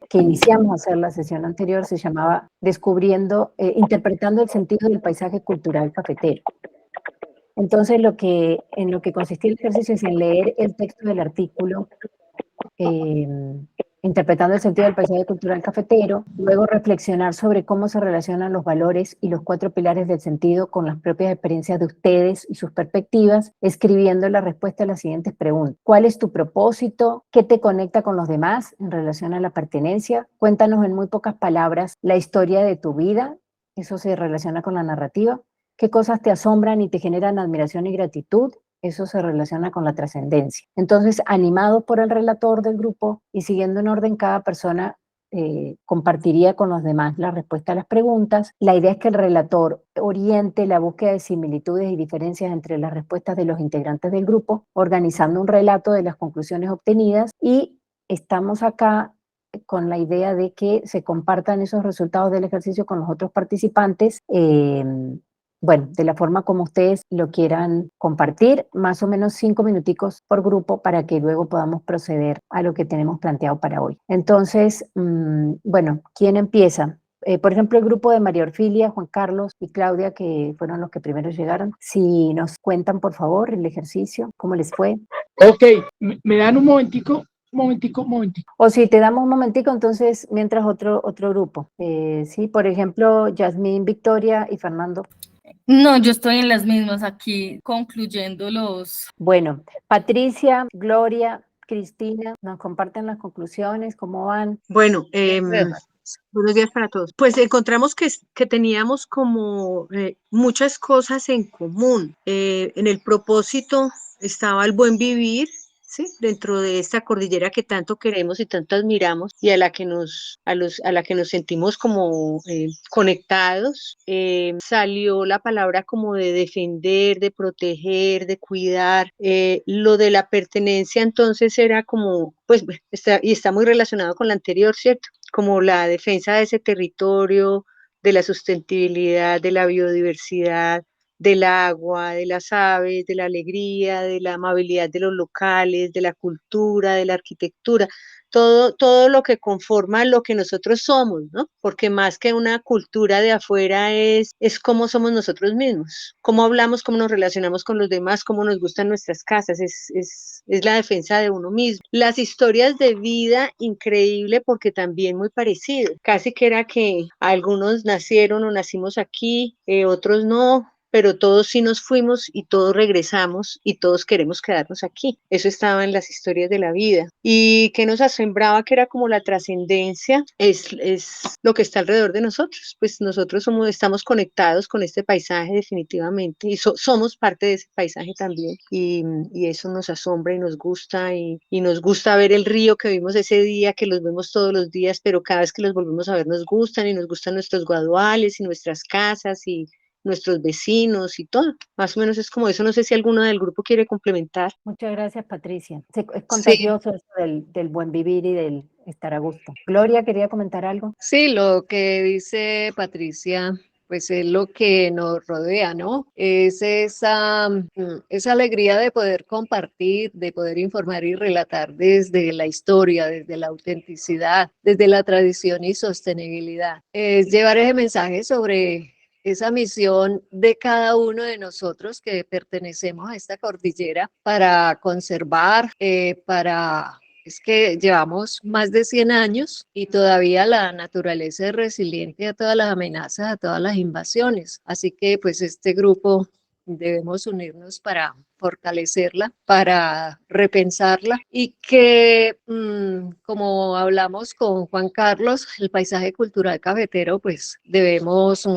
que iniciamos a hacer la sesión anterior se llamaba interpretando el sentido del paisaje cultural cafetero. Entonces, en lo que consistía el ejercicio es en leer el texto del artículo, interpretando el sentido del paisaje cultural cafetero, luego reflexionar sobre cómo se relacionan los valores y los 4 pilares del sentido con las propias experiencias de ustedes y sus perspectivas, escribiendo la respuesta a las siguientes preguntas. ¿Cuál es tu propósito? ¿Qué te conecta con los demás en relación a la pertenencia? Cuéntanos en muy pocas palabras la historia de tu vida, eso se relaciona con la narrativa. ¿Qué cosas te asombran y te generan admiración y gratitud? Eso se relaciona con la trascendencia. Entonces, animado por el relator del grupo y siguiendo en orden, cada persona compartiría con los demás la respuesta a las preguntas. La idea es que el relator oriente la búsqueda de similitudes y diferencias entre las respuestas de los integrantes del grupo, organizando un relato de las conclusiones obtenidas, y estamos acá con la idea de que se compartan esos resultados del ejercicio con los otros participantes, bueno, de la forma como ustedes lo quieran compartir, más o menos 5 minuticos por grupo para que luego podamos proceder a lo que tenemos planteado para hoy. Entonces, bueno, ¿quién empieza? Por ejemplo, el grupo de María Orfilia, Juan Carlos y Claudia, que fueron los que primero llegaron. Si nos cuentan, por favor, el ejercicio, ¿cómo les fue? Ok, me dan un momentico. O si te damos un momentico, entonces, mientras otro grupo. Sí, por ejemplo, Yasmín, Victoria y Fernando. No, yo estoy en las mismas aquí, concluyendo los... Bueno, Patricia, Gloria, Cristina, ¿nos comparten las conclusiones? ¿Cómo van? Bueno, buenos días para todos. Pues encontramos que teníamos como muchas cosas en común. En el propósito estaba el buen vivir, ¿sí? Dentro de esta cordillera que tanto queremos y tanto admiramos y a la que a la que nos sentimos como conectados. Salió la palabra como de defender, de proteger, de cuidar. Lo de la pertenencia entonces era como, pues, está muy relacionado con la anterior, ¿cierto? Como la defensa de ese territorio, de la sustentabilidad, de la biodiversidad, del agua, de las aves, de la alegría, de la amabilidad de los locales, de la cultura, de la arquitectura, todo lo que conforma lo que nosotros somos, ¿no? Porque más que una cultura de afuera es cómo somos nosotros mismos, cómo hablamos, cómo nos relacionamos con los demás, cómo nos gustan nuestras casas, es la defensa de uno mismo. Las historias de vida, increíble porque también muy parecido, casi que era que algunos nacieron o nacimos aquí, otros no, pero todos sí nos fuimos y todos regresamos y todos queremos quedarnos aquí. Eso estaba en las historias de la vida. Y que nos asombraba que era como la trascendencia, es lo que está alrededor de nosotros. Pues nosotros estamos conectados con este paisaje definitivamente y somos parte de ese paisaje también. Y eso nos asombra y nos gusta y nos gusta ver el río que vimos ese día, que los vemos todos los días, pero cada vez que los volvemos a ver nos gustan y nos gustan nuestros guaduales y nuestras casas y nuestros vecinos y todo. Más o menos es como eso. No sé si alguno del grupo quiere complementar. Muchas gracias, Patricia. Es Sí. contagioso eso del buen vivir y del estar a gusto. Gloria, ¿quería comentar algo? Sí, lo que dice Patricia, pues es lo que nos rodea, ¿no? Es esa alegría de poder compartir, de poder informar y relatar desde la historia, desde la autenticidad, desde la tradición y sostenibilidad. Es llevar ese mensaje sobre esa misión de cada uno de nosotros que pertenecemos a esta cordillera para conservar, es que llevamos más de 100 años y todavía la naturaleza es resiliente a todas las amenazas, a todas las invasiones. Así que pues este grupo debemos unirnos para fortalecerla, para repensarla y que, como hablamos con Juan Carlos, el paisaje cultural cafetero, pues debemos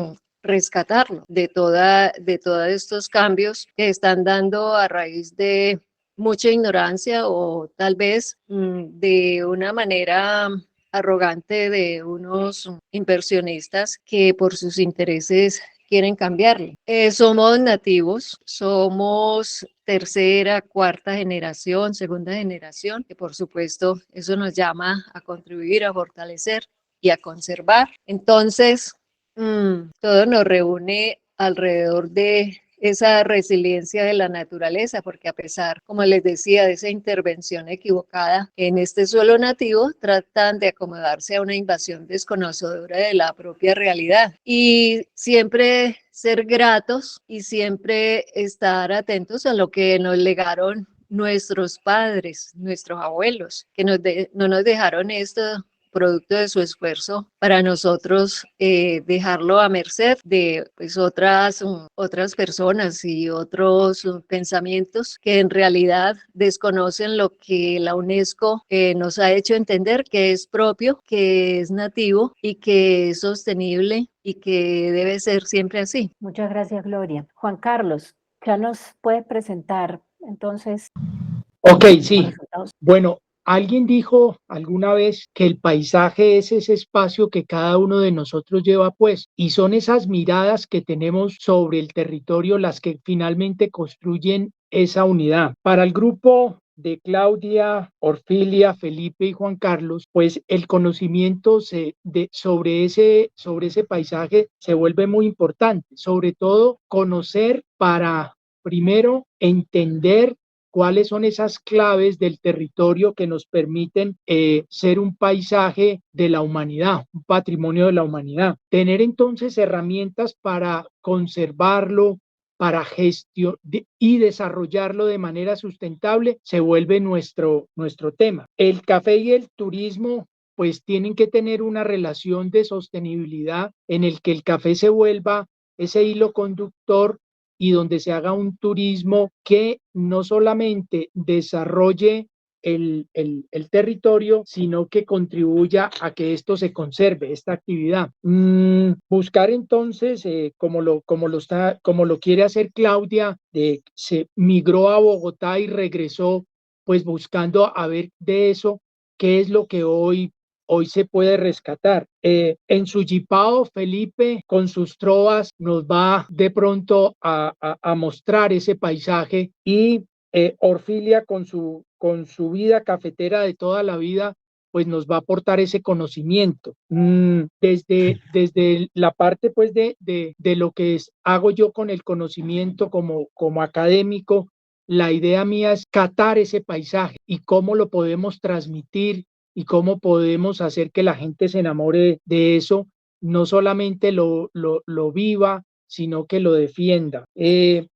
rescatarlo de todos estos cambios que están dando a raíz de mucha ignorancia o tal vez de una manera arrogante de unos inversionistas que por sus intereses quieren cambiarle. Somos nativos, somos tercera, cuarta generación, segunda generación, que por supuesto eso nos llama a contribuir, a fortalecer y a conservar. Entonces, todo nos reúne alrededor de esa resiliencia de la naturaleza, porque a pesar, como les decía, de esa intervención equivocada en este suelo nativo, tratan de acomodarse a una invasión desconocedora de la propia realidad. Y siempre ser gratos y siempre estar atentos a lo que nos legaron nuestros padres, nuestros abuelos, que no nos dejaron esto producto de su esfuerzo para nosotros dejarlo a merced de pues, otras personas y otros pensamientos que en realidad desconocen lo que la UNESCO nos ha hecho entender que es propio, que es nativo y que es sostenible y que debe ser siempre así. Muchas gracias, Gloria. Juan Carlos, ya nos puedes presentar entonces Ok, los sí. resultados. Bueno, alguien dijo alguna vez que el paisaje es ese espacio que cada uno de nosotros lleva pues, y son esas miradas que tenemos sobre el territorio las que finalmente construyen esa unidad. Para el grupo de Claudia, Orfilia, Felipe y Juan Carlos, pues el conocimiento sobre ese paisaje se vuelve muy importante, sobre todo conocer para primero entender cuáles son esas claves del territorio que nos permiten ser un paisaje de la humanidad, un patrimonio de la humanidad. Tener entonces herramientas para conservarlo, para gestionar y desarrollarlo de manera sustentable se vuelve nuestro tema. El café y el turismo pues tienen que tener una relación de sostenibilidad en el que el café se vuelva ese hilo conductor y donde se haga un turismo que no solamente desarrolle el territorio, sino que contribuya a que esto se conserve, esta actividad. Buscar entonces, como lo quiere hacer Claudia, se migró a Bogotá y regresó, pues buscando a ver de eso qué es lo que hoy se puede rescatar. En su jipao, Felipe, con sus trovas, nos va de pronto a mostrar ese paisaje y Orfilia con su vida cafetera de toda la vida, pues nos va a aportar ese conocimiento. Desde la parte pues de lo que hago yo con el conocimiento como académico, la idea mía es catar ese paisaje y cómo lo podemos transmitir y cómo podemos hacer que la gente se enamore de eso, no solamente lo viva, sino que lo defienda.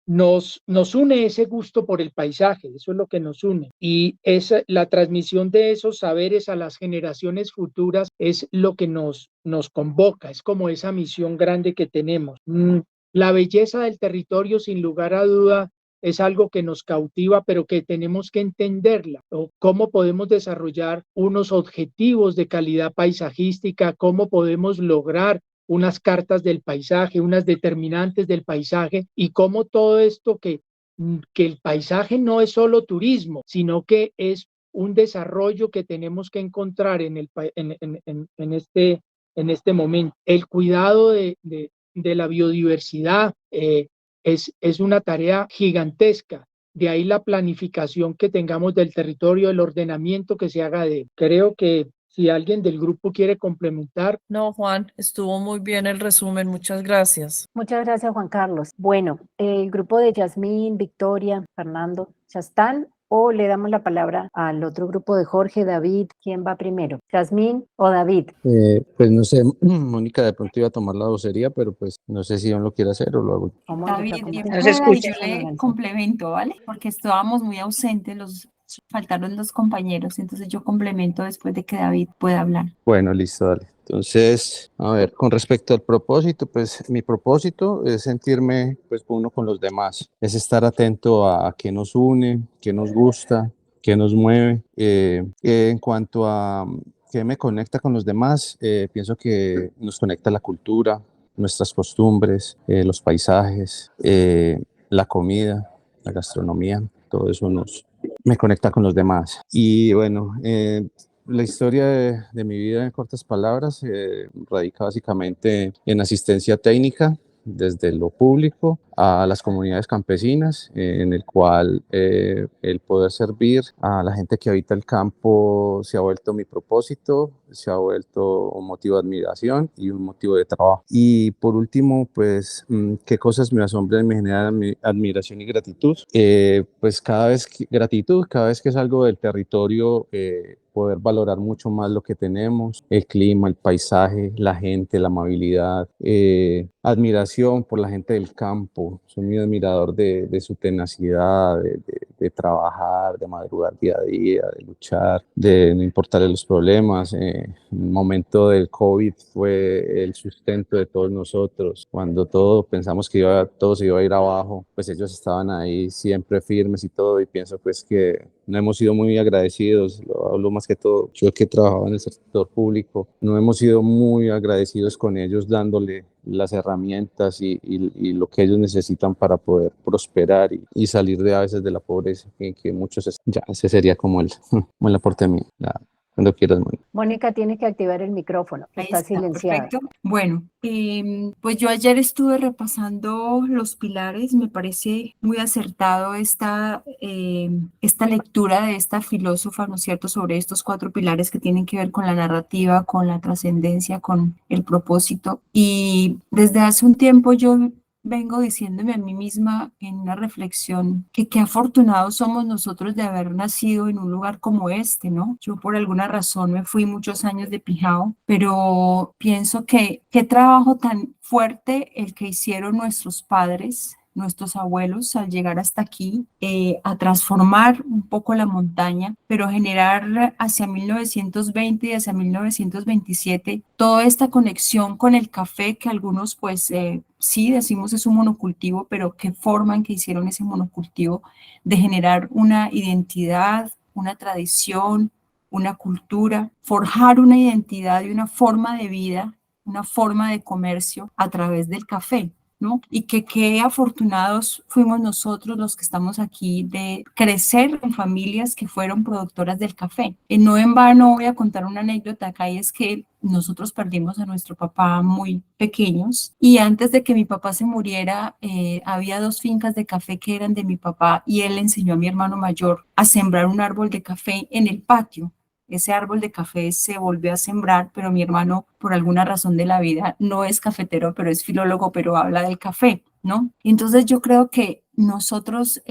Nos une ese gusto por el paisaje, eso es lo que nos une. Y la transmisión de esos saberes a las generaciones futuras es lo que nos convoca, es como esa misión grande que tenemos. La belleza del territorio, sin lugar a duda, es algo que nos cautiva, pero que tenemos que entenderla. ¿O cómo podemos desarrollar unos objetivos de calidad paisajística? ¿Cómo podemos lograr unas cartas del paisaje, unas determinantes del paisaje? Y cómo todo esto que el paisaje no es solo turismo, sino que es un desarrollo que tenemos que encontrar en este momento. El cuidado de la biodiversidad, es una tarea gigantesca. De ahí la planificación que tengamos del territorio, el ordenamiento que se haga de él. Creo que si alguien del grupo quiere complementar. No, Juan, estuvo muy bien el resumen, muchas gracias. Muchas gracias, Juan Carlos. Bueno, el grupo de Yasmín, Victoria, Fernando, ¿ya están? ¿O le damos la palabra al otro grupo de Jorge, David? ¿Quién va primero? ¿Yasmín o David? Pues no sé, Mónica de pronto iba a tomar la vocería, pero pues no sé si aún lo quiere hacer o lo hago. David, bien Nos pueda, y escucha. yo le complemento, ¿vale? Porque estábamos muy ausentes, faltaron los compañeros, entonces yo complemento después de que David pueda hablar. Bueno, listo, dale. Entonces, a ver, con respecto al propósito, pues mi propósito es sentirme pues uno con los demás, es estar atento a qué nos une, qué nos gusta, qué nos mueve. En cuanto a qué me conecta con los demás, pienso que nos conecta la cultura, nuestras costumbres, los paisajes, la comida, la gastronomía, todo eso me conecta con los demás. Y bueno, la historia de mi vida en cortas palabras radica básicamente en asistencia técnica desde lo público a las comunidades campesinas, en el cual el poder servir a la gente que habita el campo se ha vuelto mi propósito, se ha vuelto un motivo de admiración y un motivo de trabajo. Y por último, pues, ¿qué cosas me asombran y me generan admiración y gratitud? Pues cada vez que salgo del territorio, poder valorar mucho más lo que tenemos, el clima, el paisaje, la gente, la amabilidad, admiración por la gente del campo. Soy muy admirador de su tenacidad, de trabajar, de madrugar día a día, de luchar, de no importarle los problemas. El momento del COVID fue el sustento de todos nosotros. Cuando todos pensamos que todo se iba a ir abajo, pues ellos estaban ahí siempre firmes y todo, y pienso pues que no hemos sido muy agradecidos, lo hablo más que todo, yo que trabajaba en el sector público, no hemos sido muy agradecidos con ellos dándole las herramientas y lo que ellos necesitan para poder prosperar y salir de a veces de la pobreza, que muchos, ya ese sería como como el aporte mío. Cuando quieras, Mónica. Mónica, tienes que activar el micrófono, Ahí está está, silenciada. perfecto. Bueno, pues yo ayer estuve repasando los pilares, me parece muy acertado esta lectura de esta filósofa, ¿no es cierto?, sobre estos 4 pilares que tienen que ver con la narrativa, con la trascendencia, con el propósito. Y desde hace un tiempo yo vengo diciéndome a mí misma en una reflexión que qué afortunados somos nosotros de haber nacido en un lugar como este, ¿no? Yo por alguna razón me fui muchos años de Pijao, pero pienso que qué trabajo tan fuerte el que hicieron nuestros padres, nuestros abuelos al llegar hasta aquí, a transformar un poco la montaña, pero generar hacia 1920 y hacia 1927 toda esta conexión con el café que algunos pues sí decimos es un monocultivo, pero qué forma en que hicieron ese monocultivo de generar una identidad, una tradición, una cultura, forjar una identidad y una forma de vida, una forma de comercio a través del café, ¿no? Y que qué afortunados fuimos nosotros los que estamos aquí de crecer en familias que fueron productoras del café. No en vano voy a contar una anécdota acá, y es que nosotros perdimos a nuestro papá muy pequeños, y antes de que mi papá se muriera, había 2 fincas de café que eran de mi papá, y él enseñó a mi hermano mayor a sembrar un árbol de café en el patio. Ese árbol de café se volvió a sembrar, pero mi hermano, por alguna razón de la vida, no es cafetero, pero es filólogo, pero habla del café, ¿no? Entonces yo creo que nosotros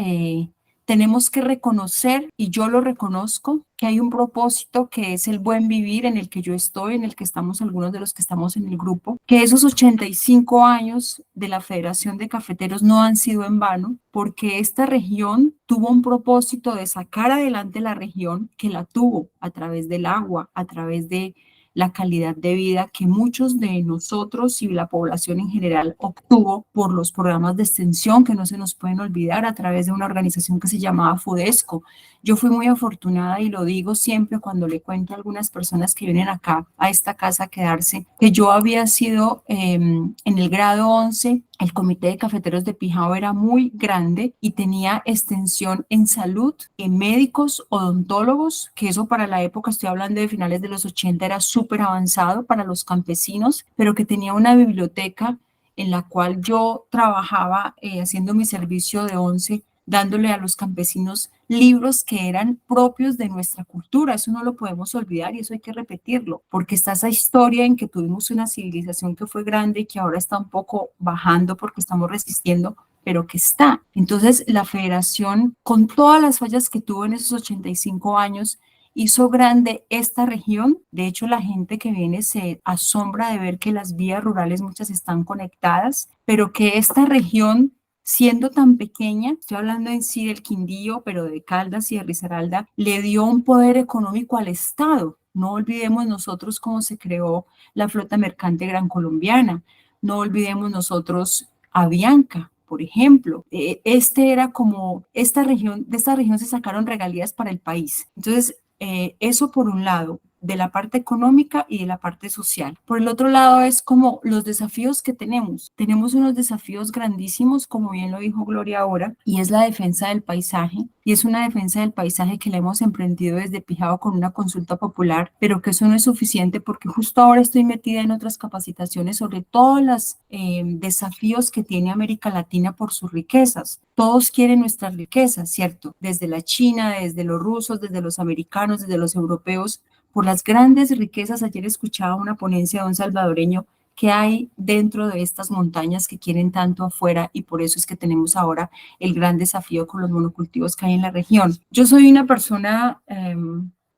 tenemos que reconocer, y yo lo reconozco, que hay un propósito que es el buen vivir en el que yo estoy, en el que estamos algunos de los que estamos en el grupo, que esos 85 años de la Federación de Cafeteros no han sido en vano, porque esta región tuvo un propósito de sacar adelante la región, que la tuvo a través del agua, a través de la calidad de vida que muchos de nosotros y la población en general obtuvo por los programas de extensión que no se nos pueden olvidar a través de una organización que se llamaba FUDESCO. Yo fui muy afortunada, y lo digo siempre cuando le cuento a algunas personas que vienen acá a esta casa a quedarse, que yo había sido en el grado 11, el comité de cafeteros de Pijao era muy grande y tenía extensión en salud, en médicos, odontólogos, que eso para la época, estoy hablando de finales de los 80, era súper avanzado para los campesinos, pero que tenía una biblioteca en la cual yo trabajaba haciendo mi servicio de 11, dándole a los campesinos libros que eran propios de nuestra cultura. Eso no lo podemos olvidar y eso hay que repetirlo, porque está esa historia en que tuvimos una civilización que fue grande y que ahora está un poco bajando porque estamos resistiendo, pero que está. Entonces, la federación, con todas las fallas que tuvo en esos 85 años, hizo grande esta región. De hecho, la gente que viene se asombra de ver que las vías rurales muchas están conectadas, pero que esta región, siendo tan pequeña, estoy hablando en sí del Quindío, pero de Caldas y de Risaralda, le dio un poder económico al Estado. No olvidemos nosotros cómo se creó la flota mercante gran colombiana. No olvidemos nosotros Avianca, por ejemplo. Era como de esta región se sacaron regalías para el país. Entonces, eso por un lado. de la parte económica y de la parte social. Por el otro lado es como los desafíos que tenemos. Tenemos unos desafíos grandísimos, como bien lo dijo Gloria ahora, y es la defensa del paisaje. Y es una defensa del paisaje que la hemos emprendido desde Pijao con una consulta popular, pero que eso no es suficiente porque justo ahora estoy metida en otras capacitaciones sobre todos los desafíos que tiene América Latina por sus riquezas. Todos quieren nuestras riquezas, ¿cierto? Desde la China, desde los rusos, desde los americanos, desde los europeos, por las grandes riquezas. Ayer escuchaba una ponencia de un salvadoreño que hay dentro de estas montañas que quieren tanto afuera, y por eso es que tenemos ahora el gran desafío con los monocultivos que hay en la región. Yo soy una persona,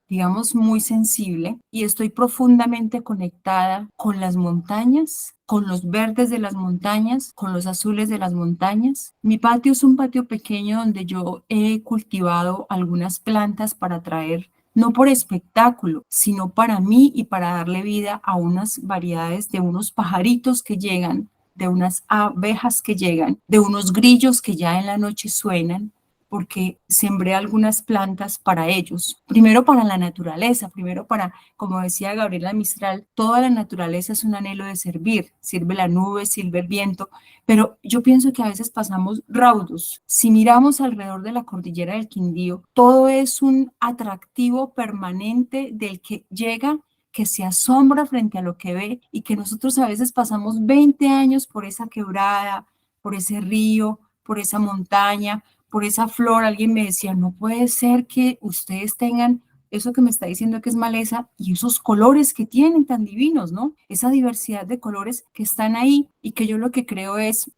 digamos, muy sensible y estoy profundamente conectada con las montañas, con los verdes de las montañas, con los azules de las montañas. Mi patio es un patio pequeño donde yo he cultivado algunas plantas para traer, no por espectáculo, sino para mí y para darle vida a unas variedades de unos pajaritos que llegan, de unas abejas que llegan, de unos grillos que ya en la noche suenan, porque sembré algunas plantas para ellos. Primero para la naturaleza, primero para, como decía Gabriela Mistral, toda la naturaleza es un anhelo de servir. Sirve la nube, sirve el viento, pero yo pienso que a veces pasamos raudos. Si miramos alrededor de la cordillera del Quindío, todo es un atractivo permanente del que llega, que se asombra frente a lo que ve, y que nosotros a veces pasamos 20 años por esa quebrada, por ese río, por esa montaña, por esa flor. Alguien me decía, no puede ser que ustedes tengan eso que me está diciendo que es maleza y esos colores que tienen tan divinos, ¿no? Esa diversidad de colores que están ahí, y que yo lo que creo es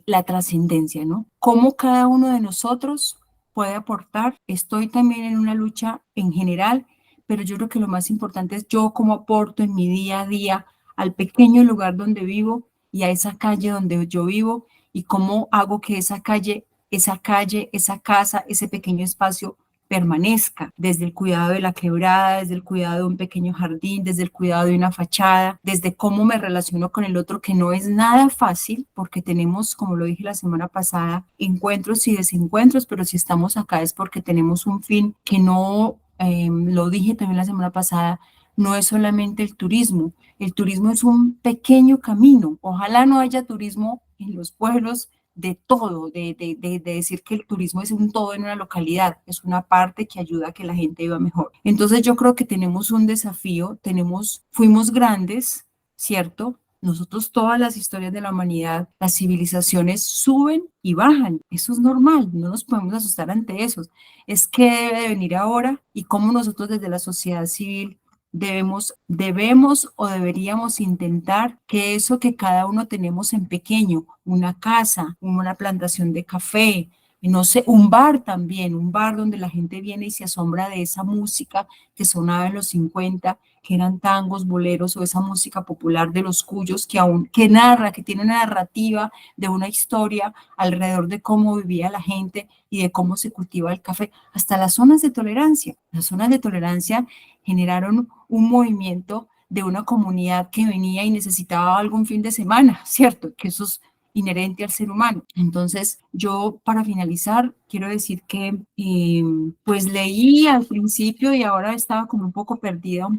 la trascendencia, ¿no? Cómo cada uno de nosotros puede aportar. Estoy también en una lucha en general, pero yo creo que lo más importante es yo cómo aporto en mi día a día al pequeño lugar donde vivo y a esa calle donde yo vivo, y cómo hago que esa calle, esa casa, ese pequeño espacio permanezca, desde el cuidado de la quebrada, desde el cuidado de un pequeño jardín, desde el cuidado de una fachada, desde cómo me relaciono con el otro, que no es nada fácil, porque tenemos, como lo dije la semana pasada, encuentros y desencuentros, pero si estamos acá es porque tenemos un fin que no, lo dije también la semana pasada, no es solamente el turismo es un pequeño camino. Ojalá no haya turismo en los pueblos de todo, de decir que el turismo es un todo en una localidad, es una parte que ayuda a que la gente viva mejor. Entonces yo creo que tenemos un desafío, fuimos grandes, ¿cierto? Nosotros, todas las historias de la humanidad, las civilizaciones suben y bajan, eso es normal, no nos podemos asustar ante eso. Es que debe de venir ahora, y cómo nosotros desde la sociedad civil debemos o deberíamos intentar que eso que cada uno tenemos en pequeño, una casa, una plantación de café, no sé, un bar también, un bar donde la gente viene y se asombra de esa música que sonaba en los 50, que eran tangos, boleros, o esa música popular de los cuyos que narra, que tiene una narrativa de una historia alrededor de cómo vivía la gente y de cómo se cultiva el café, hasta las zonas de tolerancia. Las zonas de tolerancia generaron un movimiento de una comunidad que venía y necesitaba algún fin de semana, ¿cierto? Que eso es inherente al ser humano. Entonces, yo para finalizar, quiero decir que pues leí al principio y ahora estaba como un poco perdida,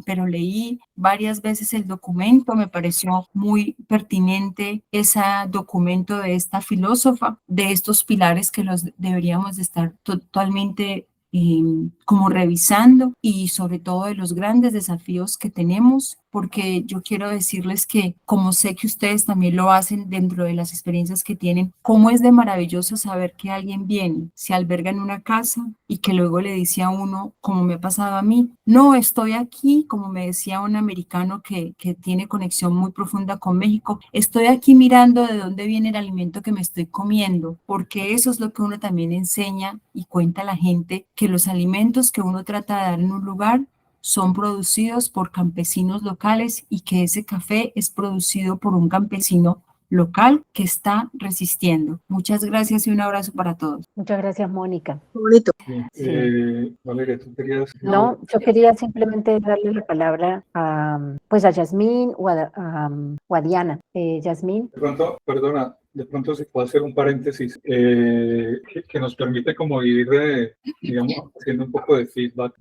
pero leí varias veces el documento, me pareció muy pertinente ese documento de esta filósofa, de estos pilares que los deberíamos de estar totalmente como revisando, y sobre todo de los grandes desafíos que tenemos, porque yo quiero decirles que, como sé que ustedes también lo hacen dentro de las experiencias que tienen, cómo es de maravilloso saber que alguien viene, se alberga en una casa y que luego le dice a uno, como me ha pasado a mí, no estoy aquí, como me decía un americano que tiene conexión muy profunda con México, estoy aquí mirando de dónde viene el alimento que me estoy comiendo, porque eso es lo que uno también enseña y cuenta a la gente, que los alimentos que uno trata de dar en un lugar son producidos por campesinos locales, y que ese café es producido por un campesino local que está resistiendo. Muchas gracias y un abrazo para todos. Muchas gracias, Mónica. Bonito. Sí. Valeria, ¿tú querías? No, yo quería simplemente darle la palabra a Yasmín o a Diana. Yasmín. De pronto, perdona, de pronto se puede hacer un paréntesis que nos permite como ir, digamos, haciendo un poco de feedback.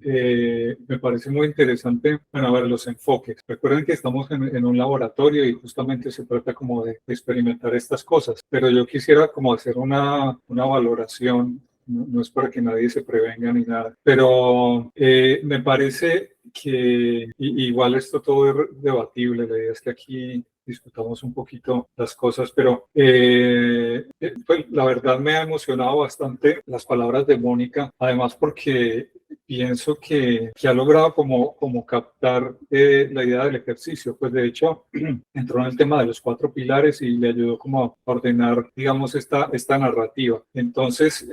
Me parece muy interesante, bueno, a ver, los enfoques. Recuerden que estamos en un laboratorio y justamente se trata como de experimentar estas cosas, pero yo quisiera como hacer una valoración. No es para que nadie se prevenga ni nada, pero me parece que igual esto todo es debatible. La idea es que aquí discutamos un poquito las cosas, pero pues, la verdad me ha emocionado bastante las palabras de Mónica, además porque pienso que ha logrado como captar la idea del ejercicio. Pues de hecho entró en el tema de los 4 pilares y le ayudó como a ordenar, digamos, esta narrativa. Entonces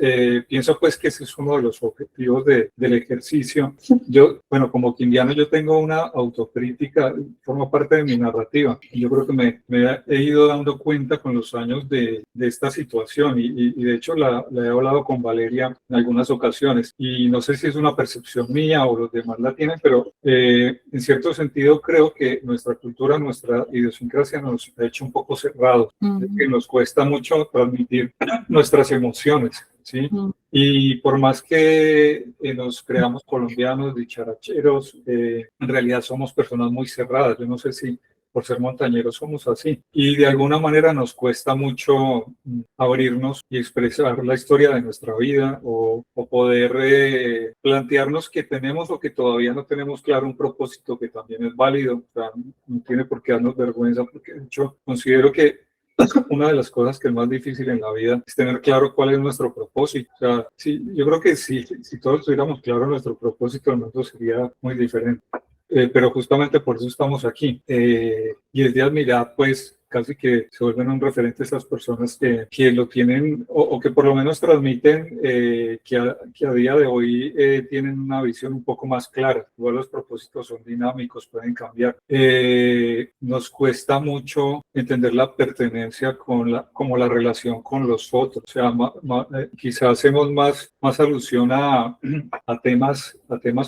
pienso pues que ese es uno de los objetivos del ejercicio. Yo, bueno, como quindiano yo tengo una autocrítica, forma parte de mi narrativa. Yo creo que me he ido dando cuenta con los años de esta situación y de hecho la he hablado con Valeria en algunas ocasiones y no sé si es una percepción mía o los demás la tienen, pero en cierto sentido creo que nuestra cultura, nuestra idiosincrasia nos ha hecho un poco cerrados, que nos cuesta mucho transmitir nuestras emociones, ¿sí? Y por más que nos creamos colombianos, dicharacheros, en realidad somos personas muy cerradas. Yo no sé si por ser montañeros somos así. Y de alguna manera nos cuesta mucho abrirnos y expresar la historia de nuestra vida o poder plantearnos que tenemos o que todavía no tenemos claro un propósito que también es válido. O sea, no tiene por qué darnos vergüenza, porque de hecho considero que una de las cosas que es más difícil en la vida es tener claro cuál es nuestro propósito. O sea, sí, yo creo que si todos tuviéramos claro nuestro propósito, el mundo sería muy diferente. Pero justamente por eso estamos aquí. Y es de admirar, pues, casi que se vuelven un referente esas personas que lo tienen o que por lo menos transmiten que a día de hoy tienen una visión un poco más clara. Igual los propósitos son dinámicos, pueden cambiar. Nos cuesta mucho entender la pertenencia como la relación con los otros. O sea, quizás hacemos más alusión a temas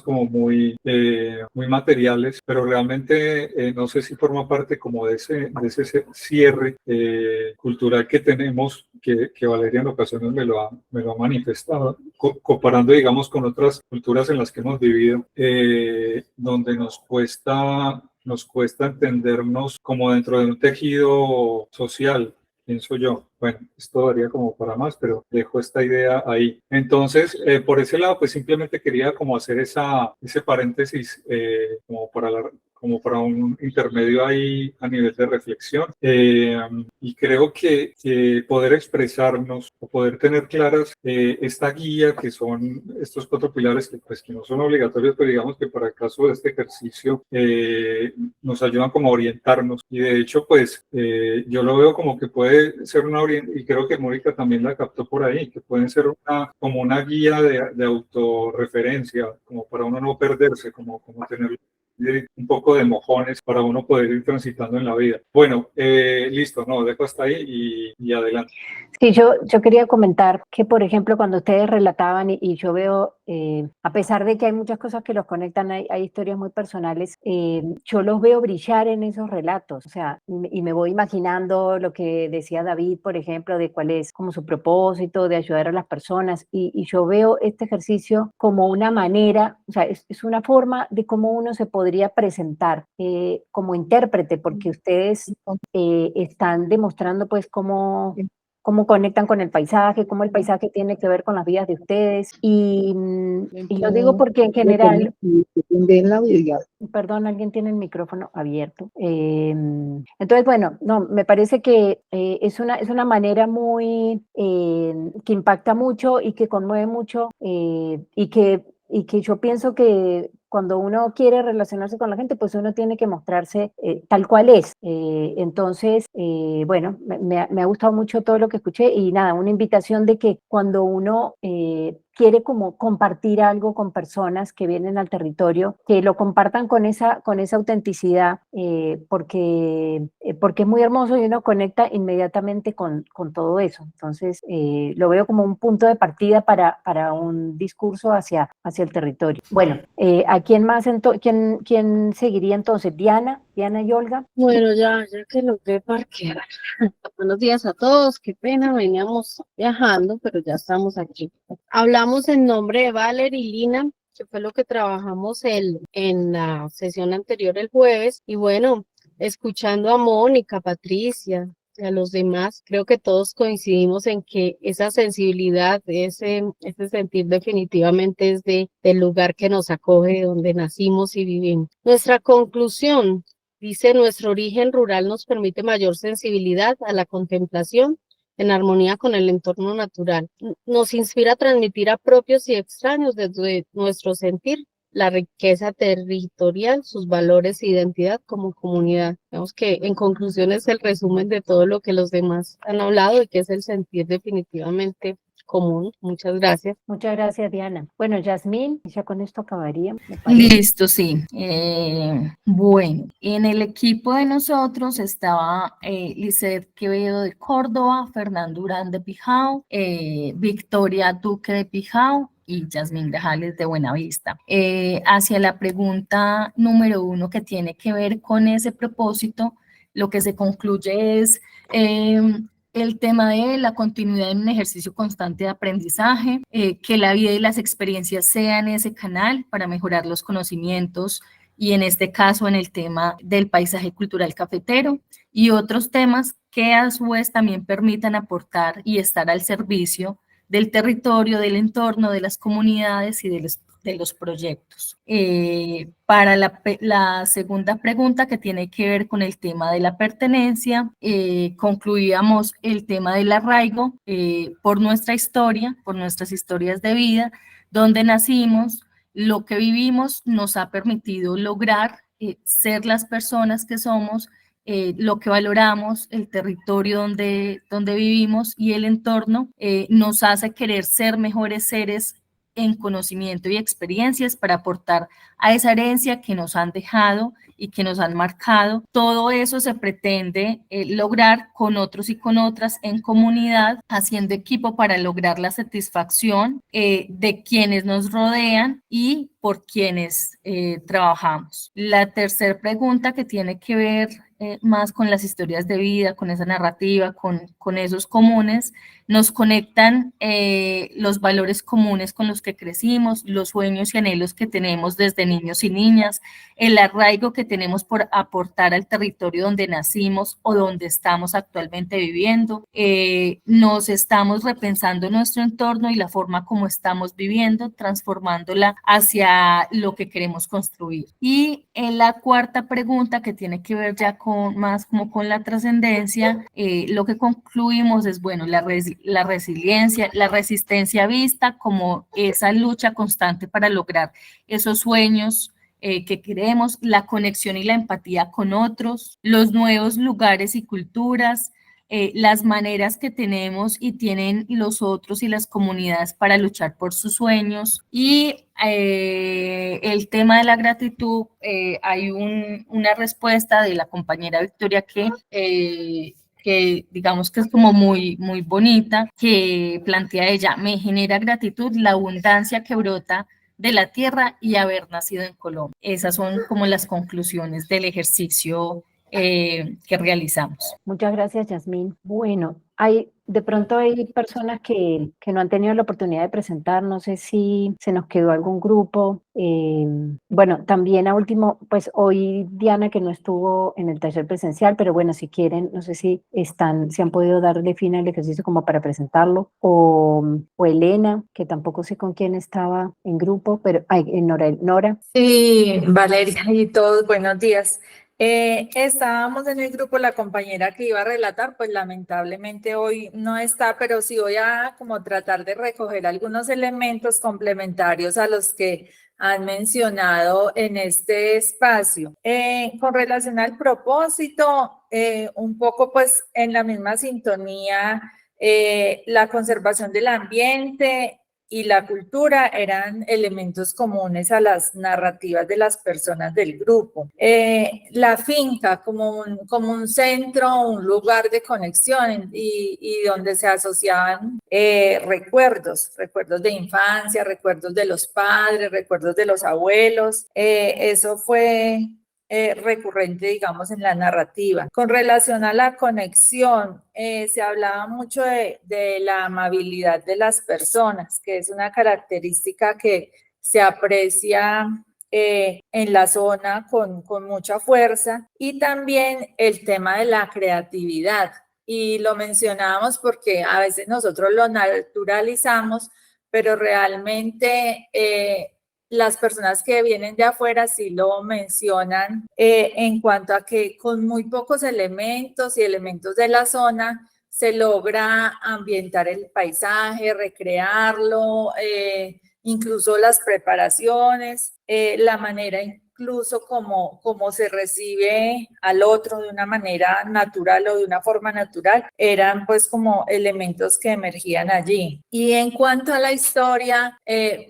como muy materiales, pero realmente no sé si forma parte como de ese cierre cultural que tenemos, que Valeria en ocasiones me lo ha manifestado, comparando, digamos, con otras culturas en las que hemos vivido, donde nos cuesta entendernos como dentro de un tejido social, pienso yo. Bueno, esto daría como para más, pero dejo esta idea ahí. Entonces, por ese lado, pues simplemente quería como hacer ese paréntesis como para un intermedio ahí a nivel de reflexión. Y creo que poder expresarnos o poder tener claras esta guía que son estos 4 pilares que no son obligatorios, pero digamos que para el caso de este ejercicio nos ayudan como a orientarnos. Y de hecho, pues yo lo veo como que puede ser y creo que Mónica también la captó por ahí, que pueden ser como una guía de autorreferencia, como para uno no perderse, como tener un poco de mojones para uno poder ir transitando en la vida. Bueno, listo, no, dejo hasta ahí y adelante. Sí, yo quería comentar que, por ejemplo, cuando ustedes relataban y yo veo, a pesar de que hay muchas cosas que los conectan, hay historias muy personales, yo los veo brillar en esos relatos, o sea, y me voy imaginando lo que decía David, por ejemplo, de cuál es como su propósito de ayudar a las personas, y yo veo este ejercicio como una manera, o sea, es una forma de cómo uno se podría presentar como intérprete, porque ustedes están demostrando pues cómo conectan con el paisaje, cómo el paisaje tiene que ver con las vidas de ustedes. Y lo digo porque en general... Perdón, alguien tiene el micrófono abierto. Entonces, bueno, no, me parece que es una manera muy que impacta mucho y que conmueve mucho y que yo pienso que cuando uno quiere relacionarse con la gente, pues uno tiene que mostrarse tal cual es. Entonces, bueno, me ha gustado mucho todo lo que escuché y nada, una invitación de que cuando uno quiere como compartir algo con personas que vienen al territorio, que lo compartan con esa autenticidad, porque es muy hermoso y uno conecta inmediatamente con todo eso. Entonces, lo veo como un punto de partida para un discurso hacia el territorio. Bueno, aquí ¿quién más, quién seguiría entonces? Diana y Olga. Bueno, ya que logré parquear. Buenos días a todos, qué pena, veníamos viajando, pero ya estamos aquí. Hablamos en nombre de Valerie y Lina, que fue lo que trabajamos en la sesión anterior el jueves, y bueno, escuchando a Mónica, Patricia y a los demás, creo que todos coincidimos en que esa sensibilidad, ese sentir definitivamente es del lugar que nos acoge, de donde nacimos y vivimos. Nuestra conclusión dice: nuestro origen rural nos permite mayor sensibilidad a la contemplación en armonía con el entorno natural. Nos inspira a transmitir a propios y extraños desde nuestro sentir la riqueza territorial, sus valores e identidad como comunidad. Vemos que en conclusión es el resumen de todo lo que los demás han hablado y que es el sentir definitivamente común. Muchas gracias. Muchas gracias, Diana. Bueno, Yasmín, ya con esto acabaría, me parece. Listo, sí. Bueno, en el equipo de nosotros estaba Lisset Quevedo de Córdoba, Fernando Durán de Pijao, Victoria Duque de Pijao y Yasmín Grajales de Buenavista. Hacia la pregunta número 1, que tiene que ver con ese propósito, lo que se concluye es el tema de la continuidad en un ejercicio constante de aprendizaje, que la vida y las experiencias sean ese canal para mejorar los conocimientos, y en este caso en el tema del paisaje cultural cafetero, y otros temas que a su vez también permitan aportar y estar al servicio del territorio, del entorno, de las comunidades y de los proyectos. Para la segunda pregunta, que tiene que ver con el tema de la pertenencia, concluíamos el tema del arraigo por nuestra historia, por nuestras historias de vida, donde nacimos, lo que vivimos nos ha permitido lograr ser las personas que somos, lo que valoramos, el territorio donde vivimos y el entorno nos hace querer ser mejores seres en conocimiento y experiencias para aportar a esa herencia que nos han dejado y que nos han marcado. Todo eso se pretende lograr con otros y con otras en comunidad, haciendo equipo para lograr la satisfacción de quienes nos rodean y por quienes trabajamos. La tercera pregunta, que tiene que ver más con las historias de vida, con esa narrativa, con esos comunes, nos conectan los valores comunes con los que crecimos, los sueños y anhelos que tenemos desde niños y niñas, el arraigo que tenemos por aportar al territorio donde nacimos o donde estamos actualmente viviendo. Nos estamos repensando nuestro entorno y la forma como estamos viviendo, transformándola hacia lo que queremos construir. Y en la cuarta pregunta, que tiene que ver ya más como con la trascendencia, lo que concluimos es, bueno, la resiliencia, la resistencia vista como esa lucha constante para lograr esos sueños que queremos, la conexión y la empatía con otros, los nuevos lugares y culturas, las maneras que tenemos y tienen los otros y las comunidades para luchar por sus sueños, y el tema de la gratitud. Hay una respuesta de la compañera Victoria que digamos que es como muy, muy bonita, que plantea ella: me genera gratitud la abundancia que brota de la tierra y haber nacido en Colombia. Esas son como las conclusiones del ejercicio que realizamos. Muchas gracias, Yasmín. Bueno, de pronto hay personas que no han tenido la oportunidad de presentar, no sé si se nos quedó algún grupo. Bueno, también a último, pues hoy Diana, que no estuvo en el taller presencial, pero bueno, si quieren, no sé si han podido dar de fin al ejercicio como para presentarlo, o Elena, que tampoco sé con quién estaba en grupo, pero Nora. Sí, Valeria y todos, buenos días. Estábamos en el grupo, la compañera que iba a relatar, pues lamentablemente hoy no está, pero sí voy a como tratar de recoger algunos elementos complementarios a los que han mencionado en este espacio. Con relación al propósito, un poco pues en la misma sintonía, la conservación del ambiente y la cultura eran elementos comunes a las narrativas de las personas del grupo. La finca como un centro, un lugar de conexión y donde se asociaban recuerdos de infancia, recuerdos de los padres, recuerdos de los abuelos. Eso fue recurrente, digamos, en la narrativa. Con relación a la conexión, se hablaba mucho de la amabilidad de las personas, que es una característica que se aprecia en la zona con mucha fuerza, y también el tema de la creatividad. Y lo mencionábamos porque a veces nosotros lo naturalizamos, pero realmente las personas que vienen de afuera sí lo mencionan en cuanto a que con muy pocos elementos y elementos de la zona se logra ambientar el paisaje, recrearlo, incluso las preparaciones, la manera incluso como se recibe al otro de una manera natural o de una forma natural, eran pues como elementos que emergían allí. Y en cuanto a la historia,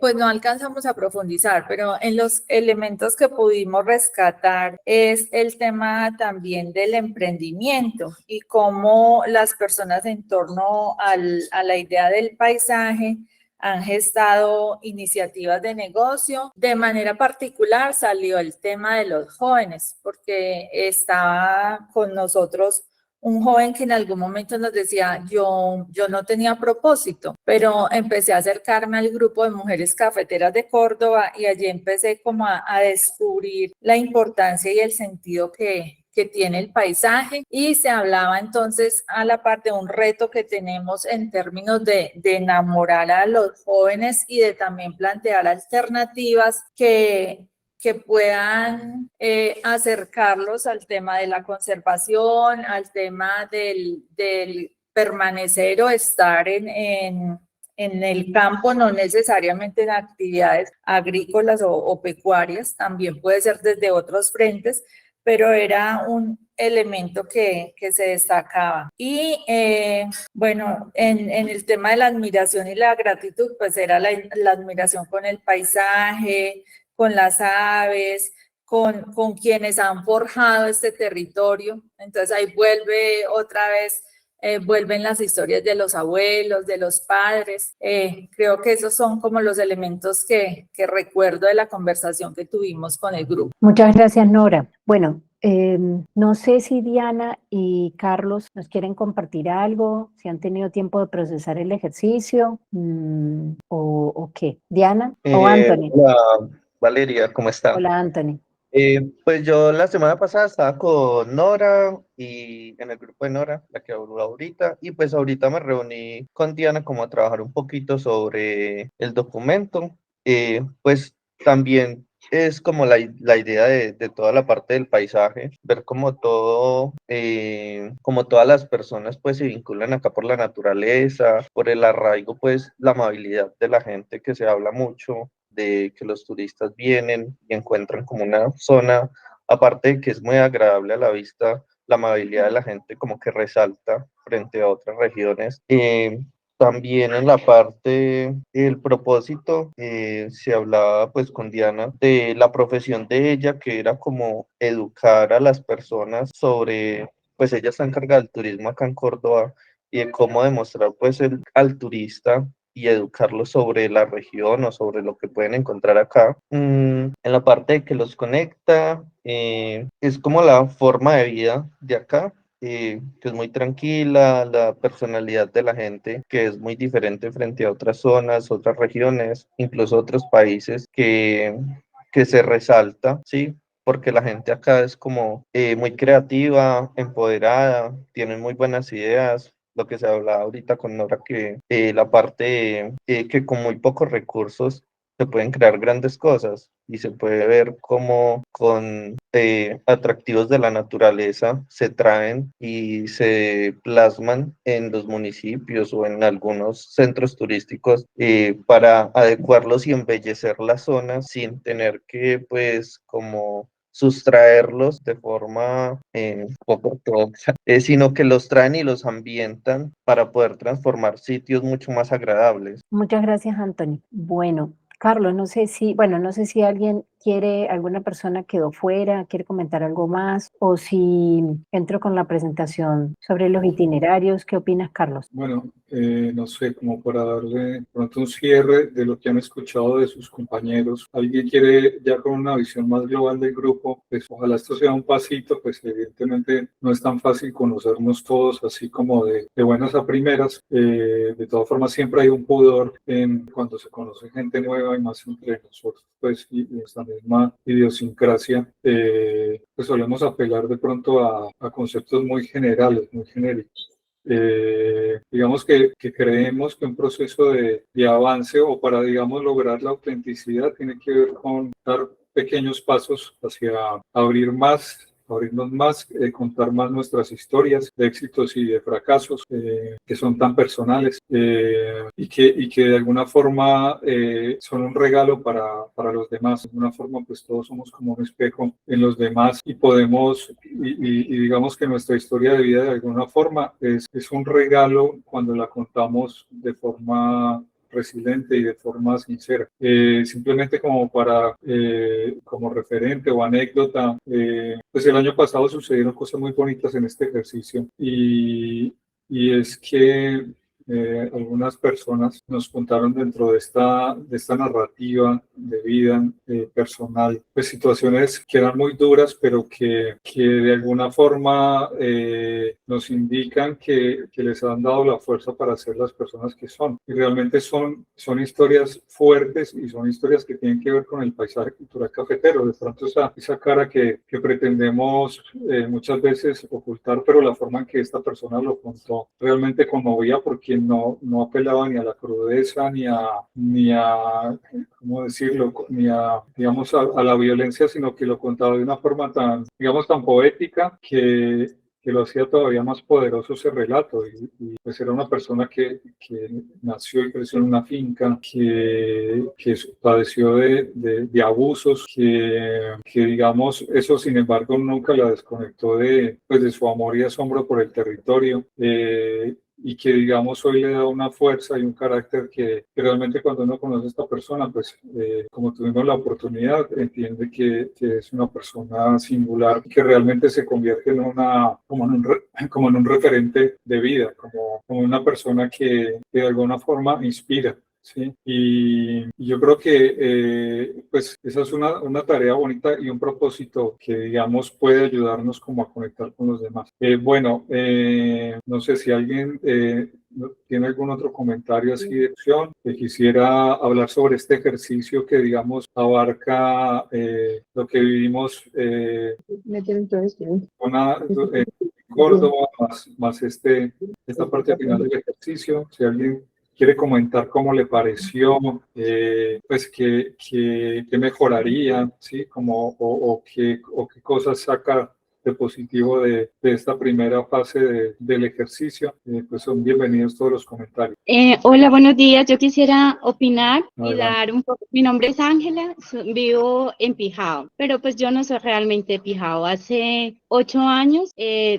pues no alcanzamos a profundizar, pero en los elementos que pudimos rescatar es el tema también del emprendimiento y cómo las personas en torno a la idea del paisaje han gestado iniciativas de negocio. De manera particular salió el tema de los jóvenes, porque estaba con nosotros un joven que en algún momento nos decía, yo no tenía propósito, pero empecé a acercarme al grupo de mujeres cafeteras de Córdoba y allí empecé como a descubrir la importancia y el sentido que tiene el paisaje, y se hablaba entonces a la par de un reto que tenemos en términos de enamorar a los jóvenes y de también plantear alternativas que puedan acercarlos al tema de la conservación, al tema del permanecer o estar en el campo, no necesariamente en actividades agrícolas o pecuarias, también puede ser desde otros frentes, pero era un elemento que se destacaba. Y bueno, en el tema de la admiración y la gratitud, pues era la admiración con el paisaje, con las aves, con quienes han forjado este territorio. Entonces ahí vuelve otra vez, vuelven las historias de los abuelos, de los padres. Creo que esos son como los elementos que recuerdo de la conversación que tuvimos con el grupo. Muchas gracias, Nora. Bueno, no sé si Diana y Carlos nos quieren compartir algo, si han tenido tiempo de procesar el ejercicio, o qué. ¿Diana o Anthony? Hola, Valeria, ¿cómo está? Hola, Anthony. Pues yo la semana pasada estaba con Nora y en el grupo de Nora, la que habló ahorita, y pues ahorita me reuní con Diana como a trabajar un poquito sobre el documento. Pues también es como la idea de toda la parte del paisaje, ver como todo, como todas las personas pues se vinculan acá por la naturaleza, por el arraigo, pues la amabilidad de la gente, que se habla mucho de que los turistas vienen y encuentran como una zona, aparte de que es muy agradable a la vista, la amabilidad de la gente como que resalta frente a otras regiones. También en la parte del propósito, se hablaba pues con Diana de la profesión de ella, que era como educar a las personas sobre, pues ella está encargada del turismo acá en Córdoba, y de cómo demostrar pues al turista y educarlos sobre la región o sobre lo que pueden encontrar acá. En la parte de que los conecta, es como la forma de vida de acá, que es muy tranquila, la personalidad de la gente, que es muy diferente frente a otras zonas, otras regiones, incluso otros países, que se resalta, ¿sí? Porque la gente acá es como muy creativa, empoderada, tienen muy buenas ideas. Lo que se hablaba ahorita con Nora, que la parte que con muy pocos recursos se pueden crear grandes cosas, y se puede ver cómo con atractivos de la naturaleza se traen y se plasman en los municipios o en algunos centros turísticos, para adecuarlos y embellecer las zonas sin tener que pues como sustraerlos de forma poco ortodoxa, sino que los traen y los ambientan para poder transformar sitios mucho más agradables. Muchas gracias, Anthony. Bueno, Carlos, no sé si alguna persona quedó fuera, quiere comentar algo más, o si entro con la presentación sobre los itinerarios. ¿Qué opinas, Carlos? Bueno, no sé, como para darle pronto un cierre de lo que han escuchado de sus compañeros. ¿Alguien quiere ya con una visión más global del grupo? Pues ojalá esto sea un pasito, pues evidentemente no es tan fácil conocernos todos así como de buenas a primeras. De todas formas, siempre hay un pudor en cuando se conoce gente nueva y más entre nosotros, pues, y esta misma idiosincrasia, pues solemos apelar de pronto a conceptos muy generales, muy genéricos. Digamos que creemos que un proceso de avance o para, digamos, lograr la autenticidad tiene que ver con dar pequeños pasos hacia abrirnos más, contar más nuestras historias de éxitos y de fracasos que son tan personales y que de alguna forma son un regalo para los demás. De alguna forma, pues todos somos como un espejo en los demás y podemos, y digamos que nuestra historia de vida de alguna forma es un regalo cuando la contamos de forma resiliente y de forma sincera. Simplemente como referente o anécdota, pues el año pasado sucedieron cosas muy bonitas en este ejercicio y es que algunas personas nos contaron dentro de esta narrativa de vida personal, pues situaciones que eran muy duras, pero que de alguna forma nos indican que les han dado la fuerza para ser las personas que son. Y realmente son historias fuertes y son historias que tienen que ver con el paisaje cultural cafetero. De pronto esa cara que pretendemos muchas veces ocultar, pero la forma en que esta persona lo contó realmente conmovía porque no apelaba ni a la crudeza, ni a ¿cómo decirlo? Ni a, digamos, a la violencia, sino que lo contaba de una forma tan, digamos, tan poética que lo hacía todavía más poderoso ese relato. Y pues era una persona que nació y creció en una finca, que padeció de abusos, que digamos, eso sin embargo nunca la desconectó de su amor y asombro por el territorio. Y que digamos hoy le da una fuerza y un carácter que realmente cuando uno conoce a esta persona, pues como tuvimos la oportunidad, entiende que es una persona singular, que realmente se convierte en como en un referente de vida, como una persona que de alguna forma inspira. Sí, y yo creo que pues esa es una tarea bonita y un propósito que digamos puede ayudarnos como a conectar con los demás. No sé si alguien tiene algún otro comentario así de opción que quisiera hablar sobre este ejercicio que digamos abarca lo que vivimos Córdoba más esta parte final del ejercicio. Si alguien quiere comentar cómo le pareció, pues qué mejoraría, ¿sí? O qué cosas saca de positivo de esta primera fase del ejercicio, pues son bienvenidos todos los comentarios. Hola, buenos días. Yo quisiera opinar y Adelante. dar un poco. Mi nombre es Ángela, vivo en Pijao, pero pues yo no soy realmente de Pijao. Hace 8 años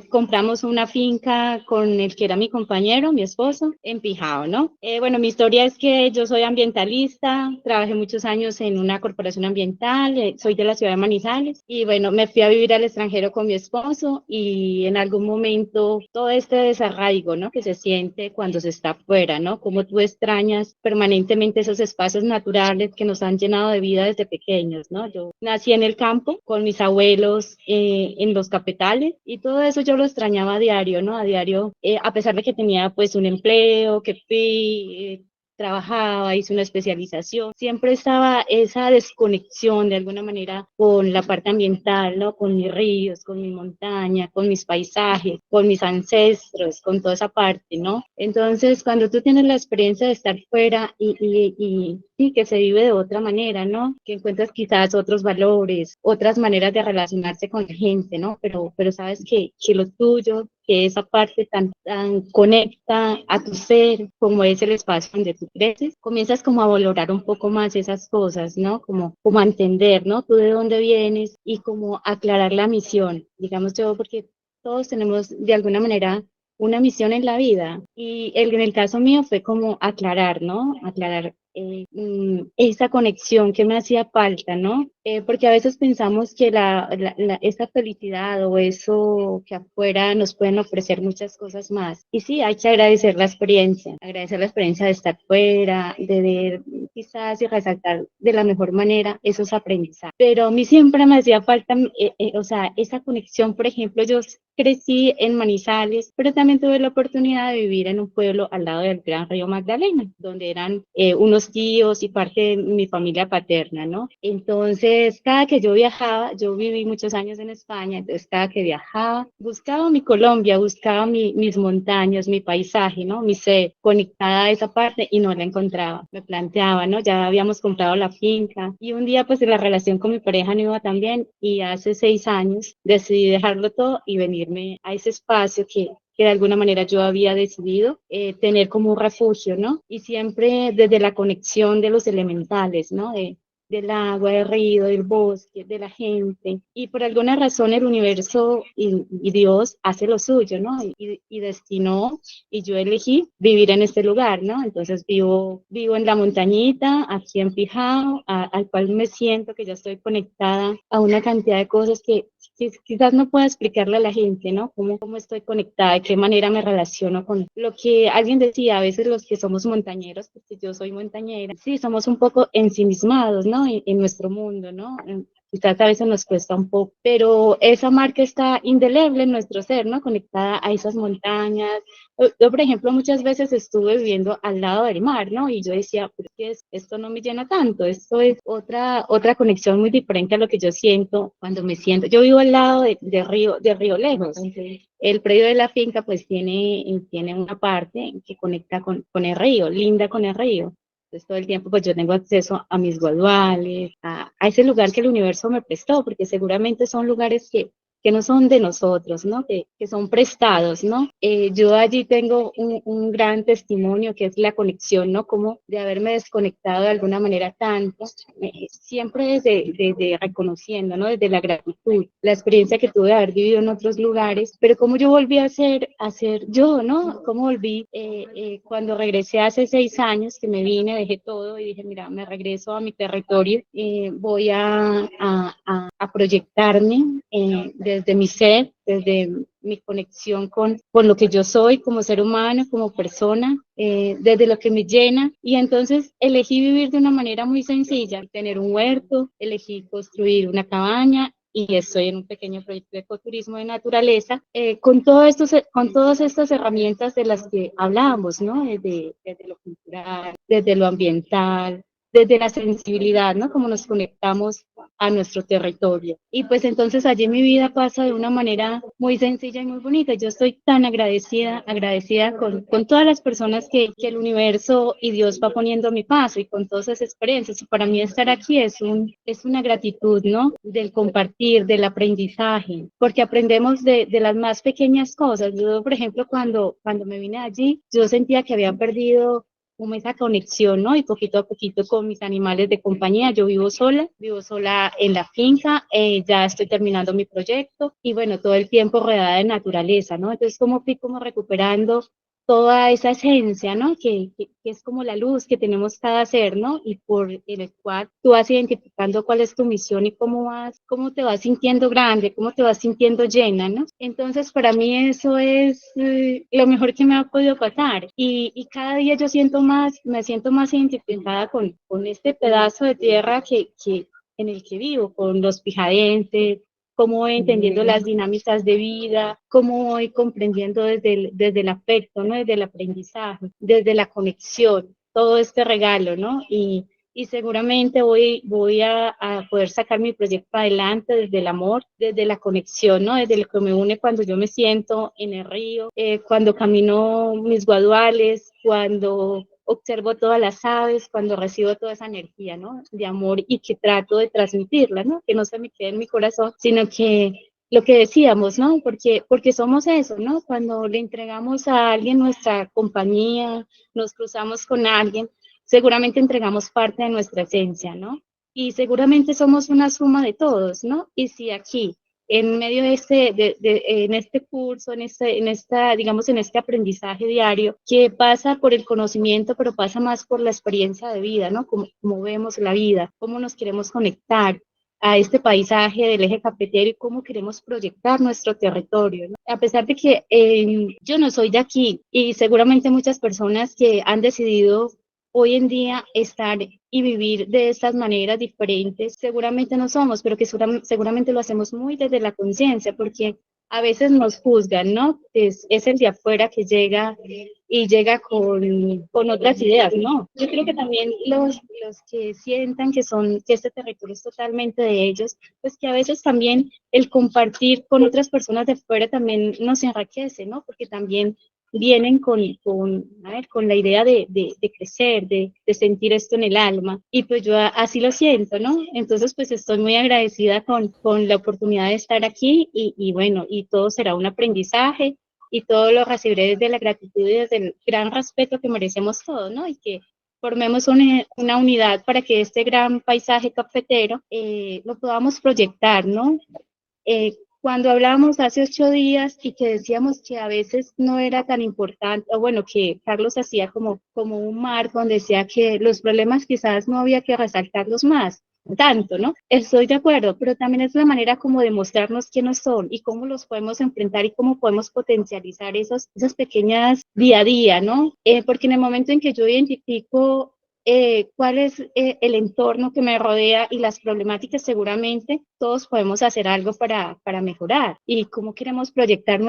compramos una finca con el que era mi compañero, mi esposo, en Pijao, ¿no? Bueno, mi historia es que yo soy ambientalista, trabajé muchos años en una corporación ambiental, soy de la ciudad de Manizales y bueno, me fui a vivir al extranjero con mi esposo y en algún momento todo este desarraigo, ¿no? Que se siente cuando se está afuera, ¿no? Como tú extrañas permanentemente esos espacios naturales que nos han llenado de vida desde pequeños, ¿no? Yo nací en el campo con mis abuelos en los cafetales y todo eso yo lo extrañaba a diario, ¿no? A diario, a pesar de que tenía pues un empleo, que fui... trabajaba, hice una especialización, siempre estaba esa desconexión de alguna manera con la parte ambiental, ¿no? Con mis ríos, con mi montaña, con mis paisajes, con mis ancestros, con toda esa parte, ¿no? Entonces, cuando tú tienes la experiencia de estar fuera y que se vive de otra manera, ¿no? Que encuentras quizás otros valores, otras maneras de relacionarse con la gente, ¿no? Pero sabes que lo tuyo que esa parte tan conecta a tu ser, como es el espacio donde tú creces, comienzas como a valorar un poco más esas cosas, ¿no? Como a entender, ¿no? Tú de dónde vienes y como aclarar la misión, digamos yo, porque todos tenemos de alguna manera una misión en la vida y en el caso mío fue como aclarar, ¿no? Aclarar esa conexión que me hacía falta, ¿no? Porque a veces pensamos que esa felicidad o eso que afuera nos pueden ofrecer muchas cosas más. Y sí, hay que agradecer la experiencia de estar fuera, de ver quizás y resaltar de la mejor manera esos aprendizajes. Pero a mí siempre me hacía falta, o sea, esa conexión, por ejemplo, yo crecí en Manizales, pero también tuve la oportunidad de vivir en un pueblo al lado del Gran Río Magdalena, donde eran unos tíos y parte de mi familia paterna, ¿no? Entonces, cada que yo viajaba, yo viví muchos años en España, entonces cada que viajaba, buscaba mi Colombia, buscaba mis montañas, mi paisaje, ¿no? Mi ser conectada a esa parte y no la encontraba. Me planteaba, ¿no? Ya habíamos comprado la finca y un día pues la relación con mi pareja no iba tan bien y hace 6 años decidí dejarlo todo y venirme a ese espacio que de alguna manera yo había decidido tener como un refugio, ¿no? Y siempre desde la conexión de los elementales, ¿no? Del agua, del río, del bosque, de la gente. Y por alguna razón el universo y Dios hace lo suyo, ¿no? Y destinó, y yo elegí vivir en este lugar, ¿no? Entonces vivo en la montañita, aquí en Pijao, al cual me siento que ya estoy conectada a una cantidad de cosas que quizás no pueda explicarle a la gente, ¿no? Cómo estoy conectada, de qué manera me relaciono con lo que alguien decía, a veces los que somos montañeros, porque yo soy montañera, sí, somos un poco ensimismados, ¿no? En nuestro mundo, ¿no? Quizás a veces nos cuesta un poco, pero esa marca está indeleble en nuestro ser, ¿no? Conectada a esas montañas. Yo, por ejemplo, muchas veces estuve viviendo al lado del mar, ¿no? Y yo decía, ¿por qué esto no me llena tanto? Esto es otra conexión muy diferente a lo que yo siento cuando me siento. Yo vivo al lado de Río Lejos. El predio de la finca pues tiene una parte que conecta con el río, linda con el río. Entonces todo el tiempo pues yo tengo acceso a mis guaduales, a ese lugar que el universo me prestó, porque seguramente son lugares que no son de nosotros, ¿no? Que son prestados, ¿no? Yo allí tengo un gran testimonio que es la conexión, ¿no? Como de haberme desconectado de alguna manera tanto, siempre desde reconociendo, ¿no? Desde la gratitud, la experiencia que tuve de haber vivido en otros lugares, pero cómo yo volví a ser yo, ¿no? Cómo volví cuando regresé hace 6 años que me vine, dejé todo y dije, mira, me regreso a mi territorio, voy a proyectarme desde mi ser, desde mi conexión con lo que yo soy como ser humano, como persona, desde lo que me llena. Y entonces elegí vivir de una manera muy sencilla, tener un huerto, elegí construir una cabaña y estoy en un pequeño proyecto de ecoturismo de naturaleza, con todas estas herramientas de las que hablábamos, ¿no? Desde lo cultural, desde lo ambiental, desde la sensibilidad, ¿no? Cómo nos conectamos a nuestro territorio. Y pues entonces allí mi vida pasa de una manera muy sencilla y muy bonita. Yo estoy tan agradecida con todas las personas que el universo y Dios va poniendo a mi paso y con todas esas experiencias. Y para mí estar aquí es una gratitud, ¿no? Del compartir, del aprendizaje, porque aprendemos de las más pequeñas cosas. Yo, por ejemplo, cuando me vine allí, yo sentía que había perdido como esa conexión, ¿no? Y poquito a poquito con mis animales de compañía. Yo vivo sola en la finca, ya estoy terminando mi proyecto y bueno, todo el tiempo rodeada de naturaleza, ¿no? Entonces como fui como recuperando toda esa esencia, ¿no? Que es como la luz que tenemos cada ser, ¿no? Y por el cual tú vas identificando cuál es tu misión y cómo te vas sintiendo grande, cómo te vas sintiendo llena, ¿no? Entonces, para mí eso es lo mejor que me ha podido pasar. Y cada día me siento más identificada con este pedazo de tierra en el que vivo, con los pijadenses, cómo voy entendiendo las dinámicas de vida, cómo voy comprendiendo desde el afecto, ¿no? Desde el aprendizaje, desde la conexión, todo este regalo, ¿no? Y seguramente voy a poder sacar mi proyecto adelante desde el amor, desde la conexión, ¿no? Desde lo que me une cuando yo me siento en el río, cuando camino mis guaduales, cuando observo todas las aves, cuando recibo toda esa energía, ¿no? De amor y que trato de transmitirla, ¿no? Que no se me quede en mi corazón, sino que lo que decíamos, ¿no? Porque somos eso, ¿no? Cuando le entregamos a alguien nuestra compañía, nos cruzamos con alguien, seguramente entregamos parte de nuestra esencia, ¿no? Y seguramente somos una suma de todos, ¿no? Y si aquí, en medio de en este curso, digamos, en este aprendizaje diario, que pasa por el conocimiento, pero pasa más por la experiencia de vida, ¿no? Cómo vemos la vida, cómo nos queremos conectar a este paisaje del eje cafetero y cómo queremos proyectar nuestro territorio, ¿no? A pesar de que yo no soy de aquí y seguramente muchas personas que han decidido hoy en día estar y vivir de estas maneras diferentes, seguramente no somos, pero que seguramente lo hacemos muy desde la conciencia, porque a veces nos juzgan, ¿no? Es el de afuera que llega y llega con otras ideas, ¿no? Yo creo que también los que sientan que este territorio es totalmente de ellos, pues que a veces también el compartir con otras personas de fuera también nos enriquece, ¿no? Porque también vienen con la idea de crecer, de sentir esto en el alma, y pues yo así lo siento, ¿no? Entonces pues estoy muy agradecida con la oportunidad de estar aquí, y bueno, y todo será un aprendizaje, y todo lo recibiré desde la gratitud y desde el gran respeto que merecemos todos, ¿no? Y que formemos una unidad para que este gran paisaje cafetero lo podamos proyectar, ¿no? Cuando hablábamos hace 8 días y que decíamos que a veces no era tan importante, o bueno, que Carlos hacía como un marco donde decía que los problemas quizás no había que resaltarlos más, tanto, ¿no? Estoy de acuerdo, pero también es la manera como de mostrarnos quiénes son y cómo los podemos enfrentar y cómo podemos potencializar esas pequeñas día a día, ¿no? Porque en el momento en que yo identifico cuál es el entorno que me rodea y las problemáticas, seguramente todos podemos hacer algo para mejorar. Y cómo queremos proyectar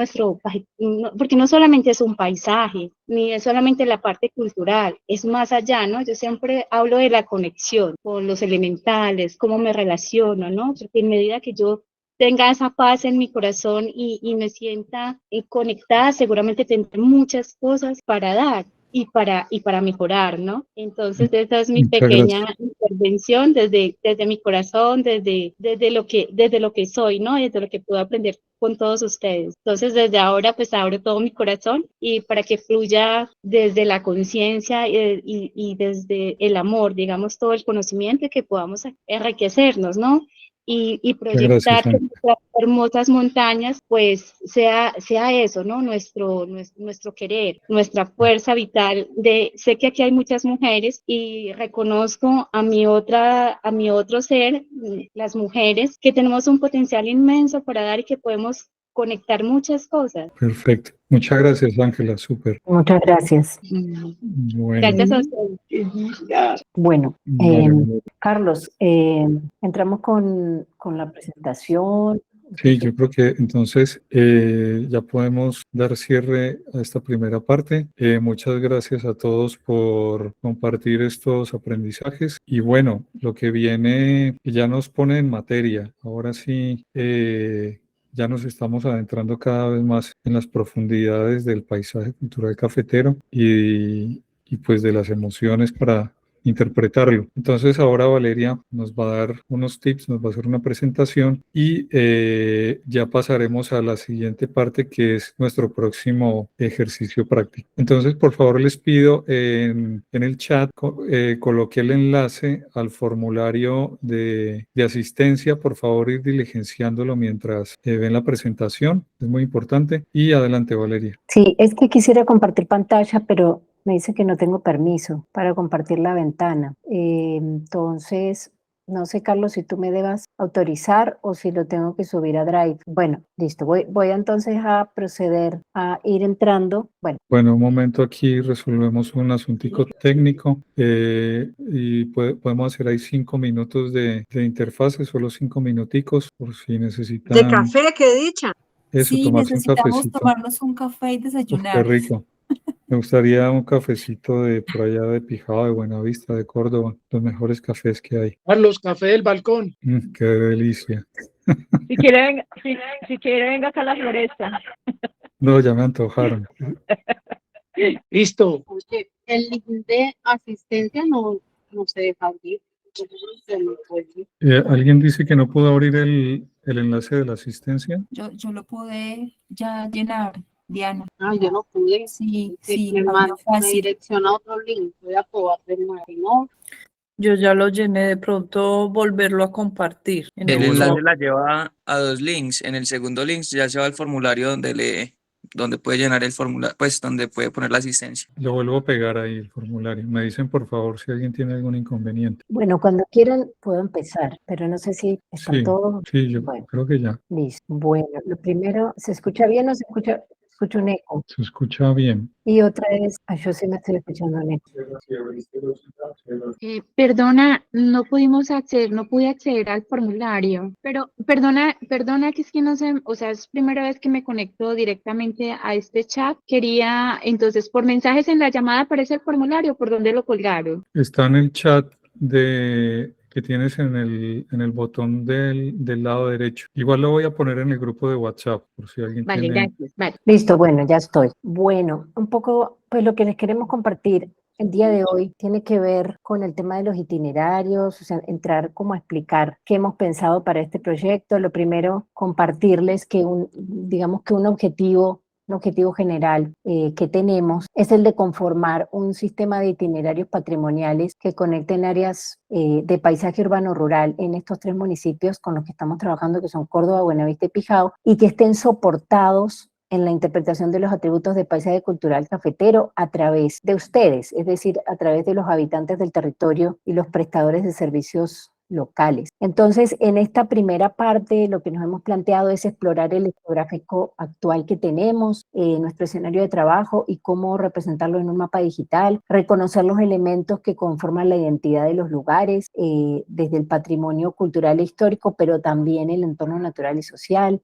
porque no solamente es un paisaje, ni es solamente la parte cultural, es más allá, ¿no? Yo siempre hablo de la conexión con los elementales, cómo me relaciono, ¿no? Porque en medida que yo tenga esa paz en mi corazón y me sienta conectada, seguramente tendré muchas cosas para dar y para mejorar, ¿no? Entonces, esa es mi Muchas pequeña gracias. intervención desde mi corazón, desde lo que soy, ¿no? Desde lo que puedo aprender con todos ustedes. Entonces, desde ahora, pues abro todo mi corazón y para que fluya desde la conciencia y desde el amor, digamos, todo el conocimiento, que podamos enriquecernos, ¿no? Y Muchas gracias, proyectar que Ángel. nuestras hermosas montañas, pues sea eso, ¿no? Nuestro querer, nuestra fuerza vital. Sé que aquí hay muchas mujeres y reconozco a mi otro ser, las mujeres, que tenemos un potencial inmenso para dar y que podemos conectar muchas cosas. Perfecto. Muchas gracias, Ángela. Súper. Muchas gracias. Bueno, Gracias a ustedes. Bueno, vale. Carlos, entramos con la presentación. Sí, yo creo que entonces ya podemos dar cierre a esta primera parte. Muchas gracias a todos por compartir estos aprendizajes. Y bueno, lo que viene ya nos pone en materia. Ahora sí, ya nos estamos adentrando cada vez más en las profundidades del paisaje cultural cafetero y pues de las emociones para interpretarlo. Entonces ahora Valeria nos va a dar unos tips, nos va a hacer una presentación y ya pasaremos a la siguiente parte, que es nuestro próximo ejercicio práctico. Entonces, por favor, les pido en el chat coloque el enlace al formulario de asistencia. Por favor, ir diligenciándolo mientras ven la presentación. Es muy importante. Y adelante, Valeria. Sí, es que quisiera compartir pantalla, pero me dice que no tengo permiso para compartir la ventana. Entonces, no sé, Carlos, si tú me debas autorizar o si lo tengo que subir a Drive. Bueno, listo. Voy entonces a proceder a ir entrando. Bueno, un momento, aquí resolvemos un asuntico técnico y podemos hacer ahí 5 minutos de interfase, solo 5 minuticos, por si necesitan. De café, qué dicha. Eso, Sí, tomarse un necesitamos cafecito. tomarnos un café y Uf, qué desayunar. rico. Me gustaría un cafecito de por allá de Pijao, de Buenavista, de Córdoba, los mejores cafés que hay. Carlos, café del balcón. Qué delicia. Si quiere, si quiere, venga acá a la floresta. No, ya me antojaron. Listo. Oye, el link de asistencia no se deja abrir. Alguien dice que no pudo abrir el enlace de la asistencia? Yo lo pude ya llenar, Diana. Ah, yo no pude. Sí, Que sí, me cambio me fácil. direcciona a otro link. Voy a probar de nuevo, ¿no? Yo ya lo llené, de pronto volverlo a compartir. En Yo El el vuelvo, enlace chat. la lleva a dos links. En el segundo link ya se va al formulario donde puede llenar el formulario, pues donde puede poner la asistencia. yo vuelvo a pegar ahí el formulario. Me dicen por favor si alguien tiene algún inconveniente. Bueno, cuando quieran puedo empezar, pero no sé si están Sí, todos. sí, yo Bueno, creo que ya. listo. Bueno, lo primero, ¿se escucha bien o se escucha? Escucho un eco. Se escucha bien. Y otra es, yo sí me estoy escuchando un eco. Perdona, no pudimos acceder, no pude acceder al formulario, pero perdona que es que no sé, o sea, es primera vez que me conecto directamente a este chat. Quería, entonces, por mensajes en la llamada aparece el formulario, ¿por dónde lo colgaron? Está en el chat que tienes en el botón del lado derecho. Igual lo voy a poner en el grupo de WhatsApp por si alguien Vale, tiene. gracias, vale. Listo, bueno, ya estoy. Bueno, un poco, pues lo que les queremos compartir el día de hoy tiene que ver con el tema de los itinerarios, o sea, entrar como a explicar qué hemos pensado para este proyecto. Lo primero, compartirles que digamos que un objetivo general que tenemos es el de conformar un sistema de itinerarios patrimoniales que conecten áreas de paisaje urbano rural en estos 3 municipios con los que estamos trabajando, que son Córdoba, Buenavista y Pijao, y que estén soportados en la interpretación de los atributos de paisaje cultural cafetero a través de ustedes, es decir, a través de los habitantes del territorio y los prestadores de servicios locales. Entonces, en esta primera parte, lo que nos hemos planteado es explorar el etnográfico actual que tenemos, nuestro escenario de trabajo y cómo representarlo en un mapa digital, reconocer los elementos que conforman la identidad de los lugares, desde el patrimonio cultural e histórico, pero también el entorno natural y social,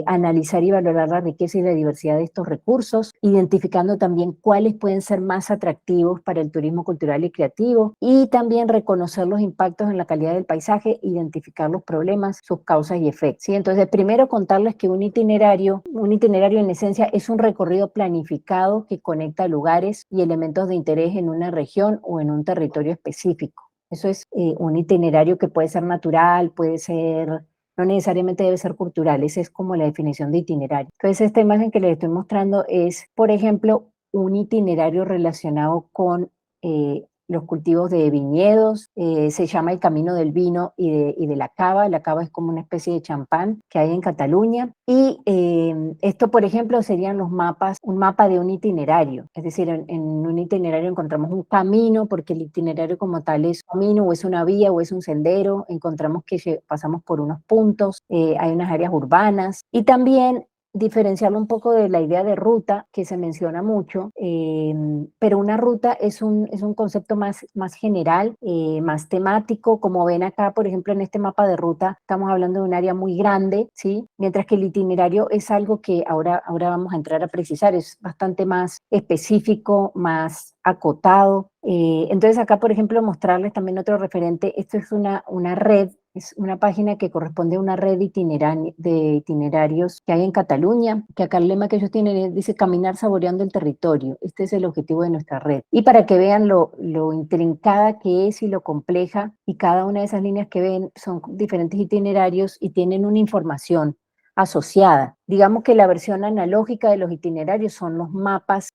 analizar y valorar la riqueza y la diversidad de estos recursos, identificando también cuáles pueden ser más atractivos para el turismo cultural y creativo, y también reconocer los impactos en la calidad del paisaje, identificar los problemas, sus causas y efectos. ¿Sí? Entonces, primero contarles que un itinerario en esencia es un recorrido planificado que conecta lugares y elementos de interés en una región o en un territorio específico. Eso es un itinerario que puede ser natural, puede ser, no necesariamente debe ser cultural, esa es como la definición de itinerario. Entonces, esta imagen que les estoy mostrando es, por ejemplo, un itinerario relacionado con los cultivos de viñedos, se llama el Camino del Vino y de la Cava. La Cava es como una especie de champán que hay en Cataluña. Y esto, por ejemplo, serían los mapas, un mapa de un itinerario. Es decir, en un itinerario encontramos un camino, porque el itinerario como tal es un camino, o es una vía, o es un sendero. Encontramos que pasamos por unos puntos, hay unas áreas urbanas. Y también diferenciarlo un poco de la idea de ruta, que se menciona mucho, pero una ruta es un concepto más general, más temático. Como ven acá, por ejemplo, en este mapa de ruta, estamos hablando de un área muy grande, ¿sí? Mientras que el itinerario es algo que ahora vamos a entrar a precisar, es bastante más específico, más acotado. Entonces acá, por ejemplo, mostrarles también otro referente. Esto es una red, es una página que corresponde a una red de itinerarios que hay en Cataluña, que acá el lema que ellos tienen dice caminar saboreando el territorio. Este es el objetivo de nuestra red. Y para que vean lo intrincada que es y lo compleja, y cada una de esas líneas que ven son diferentes itinerarios y tienen una información asociada. Digamos que la versión analógica de los itinerarios son los mapas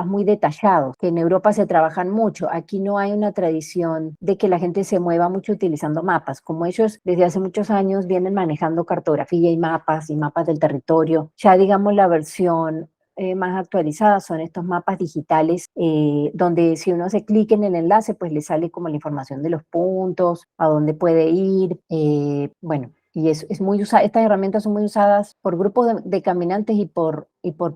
muy detallados, que en Europa se trabajan mucho. Aquí no hay una tradición de que la gente se mueva mucho utilizando mapas. Como ellos desde hace muchos años vienen manejando cartografía y mapas del territorio, ya digamos la versión más actualizada son estos mapas digitales, donde si uno hace clic en el enlace, pues le sale como la información de los puntos, a dónde puede ir, bueno. Y es muy usada, estas herramientas son muy usadas por grupos de caminantes y por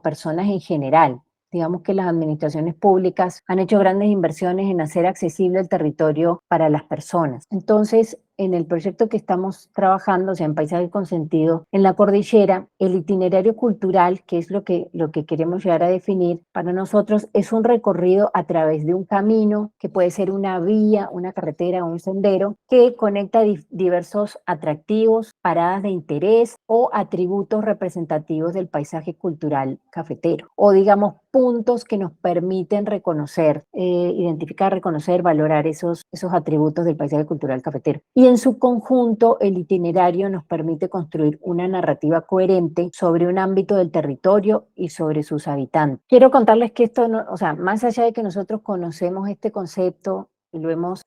personas en general. Digamos que las administraciones públicas han hecho grandes inversiones en hacer accesible el territorio para las personas. Entonces, en el proyecto que estamos trabajando, o sea, en Paisaje con Sentido, en la cordillera, el itinerario cultural, que es lo que queremos llegar a definir para nosotros, es un recorrido a través de un camino, que puede ser una vía, una carretera o un sendero, que conecta diversos atractivos, paradas de interés o atributos representativos del paisaje cultural cafetero, o digamos puntos que nos permiten reconocer, identificar, reconocer, valorar esos atributos del paisaje cultural cafetero. Y y en su conjunto el itinerario nos permite construir una narrativa coherente sobre un ámbito del territorio y sobre sus habitantes. Quiero contarles que esto, no, o sea, más allá de que nosotros conocemos este concepto y lo hemos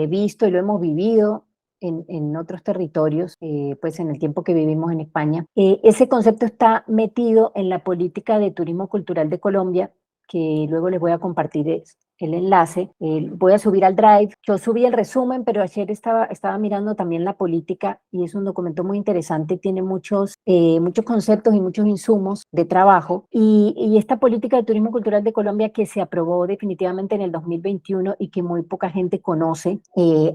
visto y lo hemos vivido en otros territorios, pues en el tiempo que vivimos en España, ese concepto está metido en la política de turismo cultural de Colombia, que luego les voy a compartir el enlace. Voy a subir al Drive. Yo subí el resumen, pero ayer estaba mirando también la política y es un documento muy interesante, tiene muchos conceptos y muchos insumos de trabajo. Y esta política de turismo cultural de Colombia que se aprobó definitivamente en el 2021 y que muy poca gente conoce,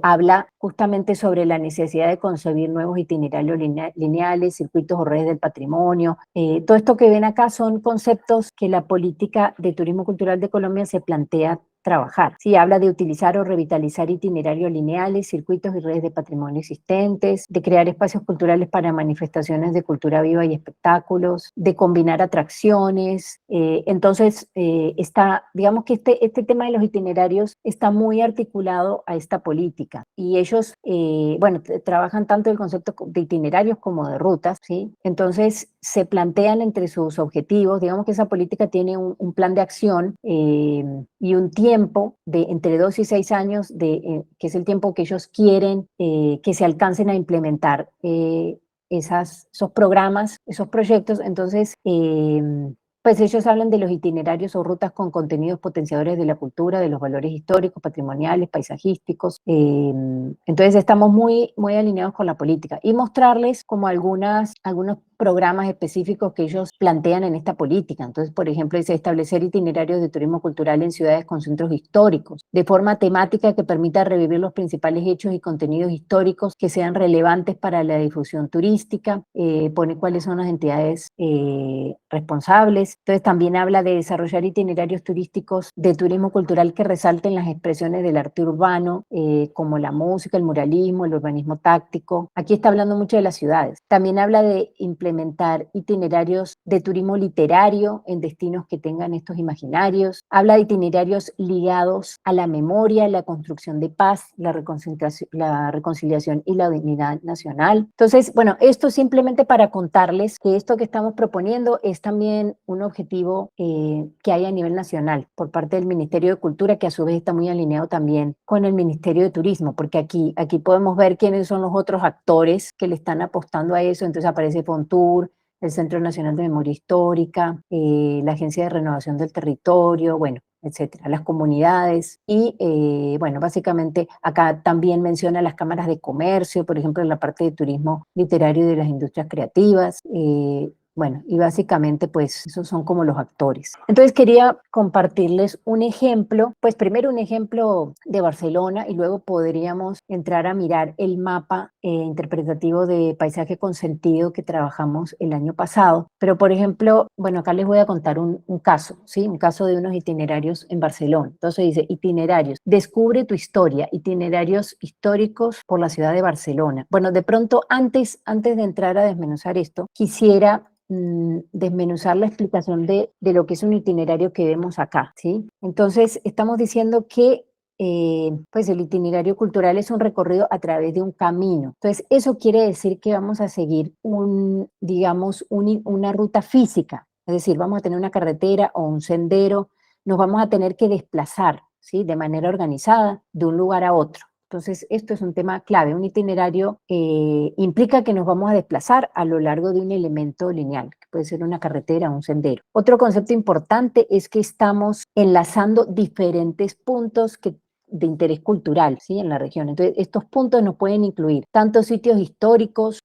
habla justamente sobre la necesidad de concebir nuevos itinerarios lineales, circuitos o redes del patrimonio. Todo esto que ven acá son conceptos que la política de turismo cultural de Colombia se plantea trabajar. Sí, habla de utilizar o revitalizar itinerarios lineales, circuitos y redes de patrimonio existentes, de crear espacios culturales para manifestaciones de cultura viva y espectáculos, de combinar atracciones. Entonces, digamos que este tema de los itinerarios está muy articulado a esta política y ellos, trabajan tanto el concepto de itinerarios como de rutas, ¿sí? Entonces, se plantean entre sus objetivos, digamos que esa política tiene un plan de acción y un tiempo de entre 2 y 6 años, que es el tiempo que ellos quieren que se alcancen a implementar esos programas, esos proyectos. Entonces, pues ellos hablan de los itinerarios o rutas con contenidos potenciadores de la cultura, de los valores históricos, patrimoniales, paisajísticos. Entonces estamos muy, muy alineados con la política y mostrarles como algunos programas específicos que ellos plantean en esta política. Entonces, por ejemplo, dice establecer itinerarios de turismo cultural en ciudades con centros históricos, de forma temática que permita revivir los principales hechos y contenidos históricos que sean relevantes para la difusión turística, pone cuáles son las entidades responsables. Entonces, también habla de desarrollar itinerarios turísticos de turismo cultural que resalten las expresiones del arte urbano, como la música, el muralismo, el urbanismo táctico. Aquí está hablando mucho de las ciudades. También habla de implementar itinerarios de turismo literario en destinos que tengan estos imaginarios. Habla de itinerarios ligados a la memoria, la construcción de paz, la reconciliación y la dignidad nacional. Entonces, bueno, esto simplemente para contarles que esto que estamos proponiendo es también un objetivo que hay a nivel nacional por parte del Ministerio de Cultura, que a su vez está muy alineado también con el Ministerio de Turismo, porque aquí podemos ver quiénes son los otros actores que le están apostando a eso. Entonces aparece Fontur, el Centro Nacional de Memoria Histórica, la Agencia de Renovación del Territorio, bueno, etcétera, las comunidades y, básicamente acá también menciona las cámaras de comercio, por ejemplo, en la parte de turismo literario y de las industrias creativas. Y básicamente pues esos son como los actores. Entonces quería compartirles un ejemplo, pues primero un ejemplo de Barcelona y luego podríamos entrar a mirar el mapa interpretativo de paisaje con sentido que trabajamos el año pasado. Pero por ejemplo, acá les voy a contar un caso, ¿sí? Un caso de unos itinerarios en Barcelona. Entonces dice, itinerarios, descubre tu historia, itinerarios históricos por la ciudad de Barcelona. Bueno, de pronto antes de entrar a desmenuzar esto, quisiera desmenuzar la explicación de lo que es un itinerario que vemos acá, ¿sí? Entonces, estamos diciendo que pues el itinerario cultural es un recorrido a través de un camino. Entonces, eso quiere decir que vamos a seguir una ruta física, es decir, vamos a tener una carretera o un sendero, nos vamos a tener que desplazar, ¿sí? De manera organizada de un lugar a otro. Entonces, esto es un tema clave. Un itinerario implica que nos vamos a desplazar a lo largo de un elemento lineal, que puede ser una carretera o un sendero. Otro concepto importante es que estamos enlazando diferentes puntos de interés cultural, ¿sí? En la región. Entonces, estos puntos nos pueden incluir tanto sitios históricos,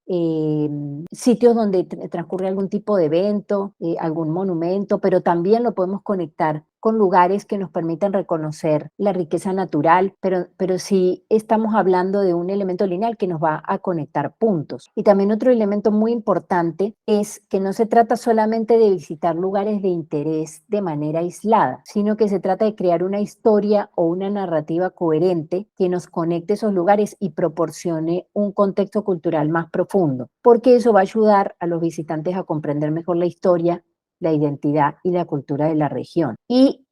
sitios donde transcurre algún tipo de evento, algún monumento, pero también lo podemos conectar con lugares que nos permitan reconocer la riqueza natural, pero sí estamos hablando de un elemento lineal que nos va a conectar puntos. Y también otro elemento muy importante es que no se trata solamente de visitar lugares de interés de manera aislada, sino que se trata de crear una historia o una narrativa coherente que nos conecte esos lugares y proporcione un contexto cultural más profundo, porque eso va a ayudar a los visitantes a comprender mejor la historia, la identidad y la cultura de la región. Y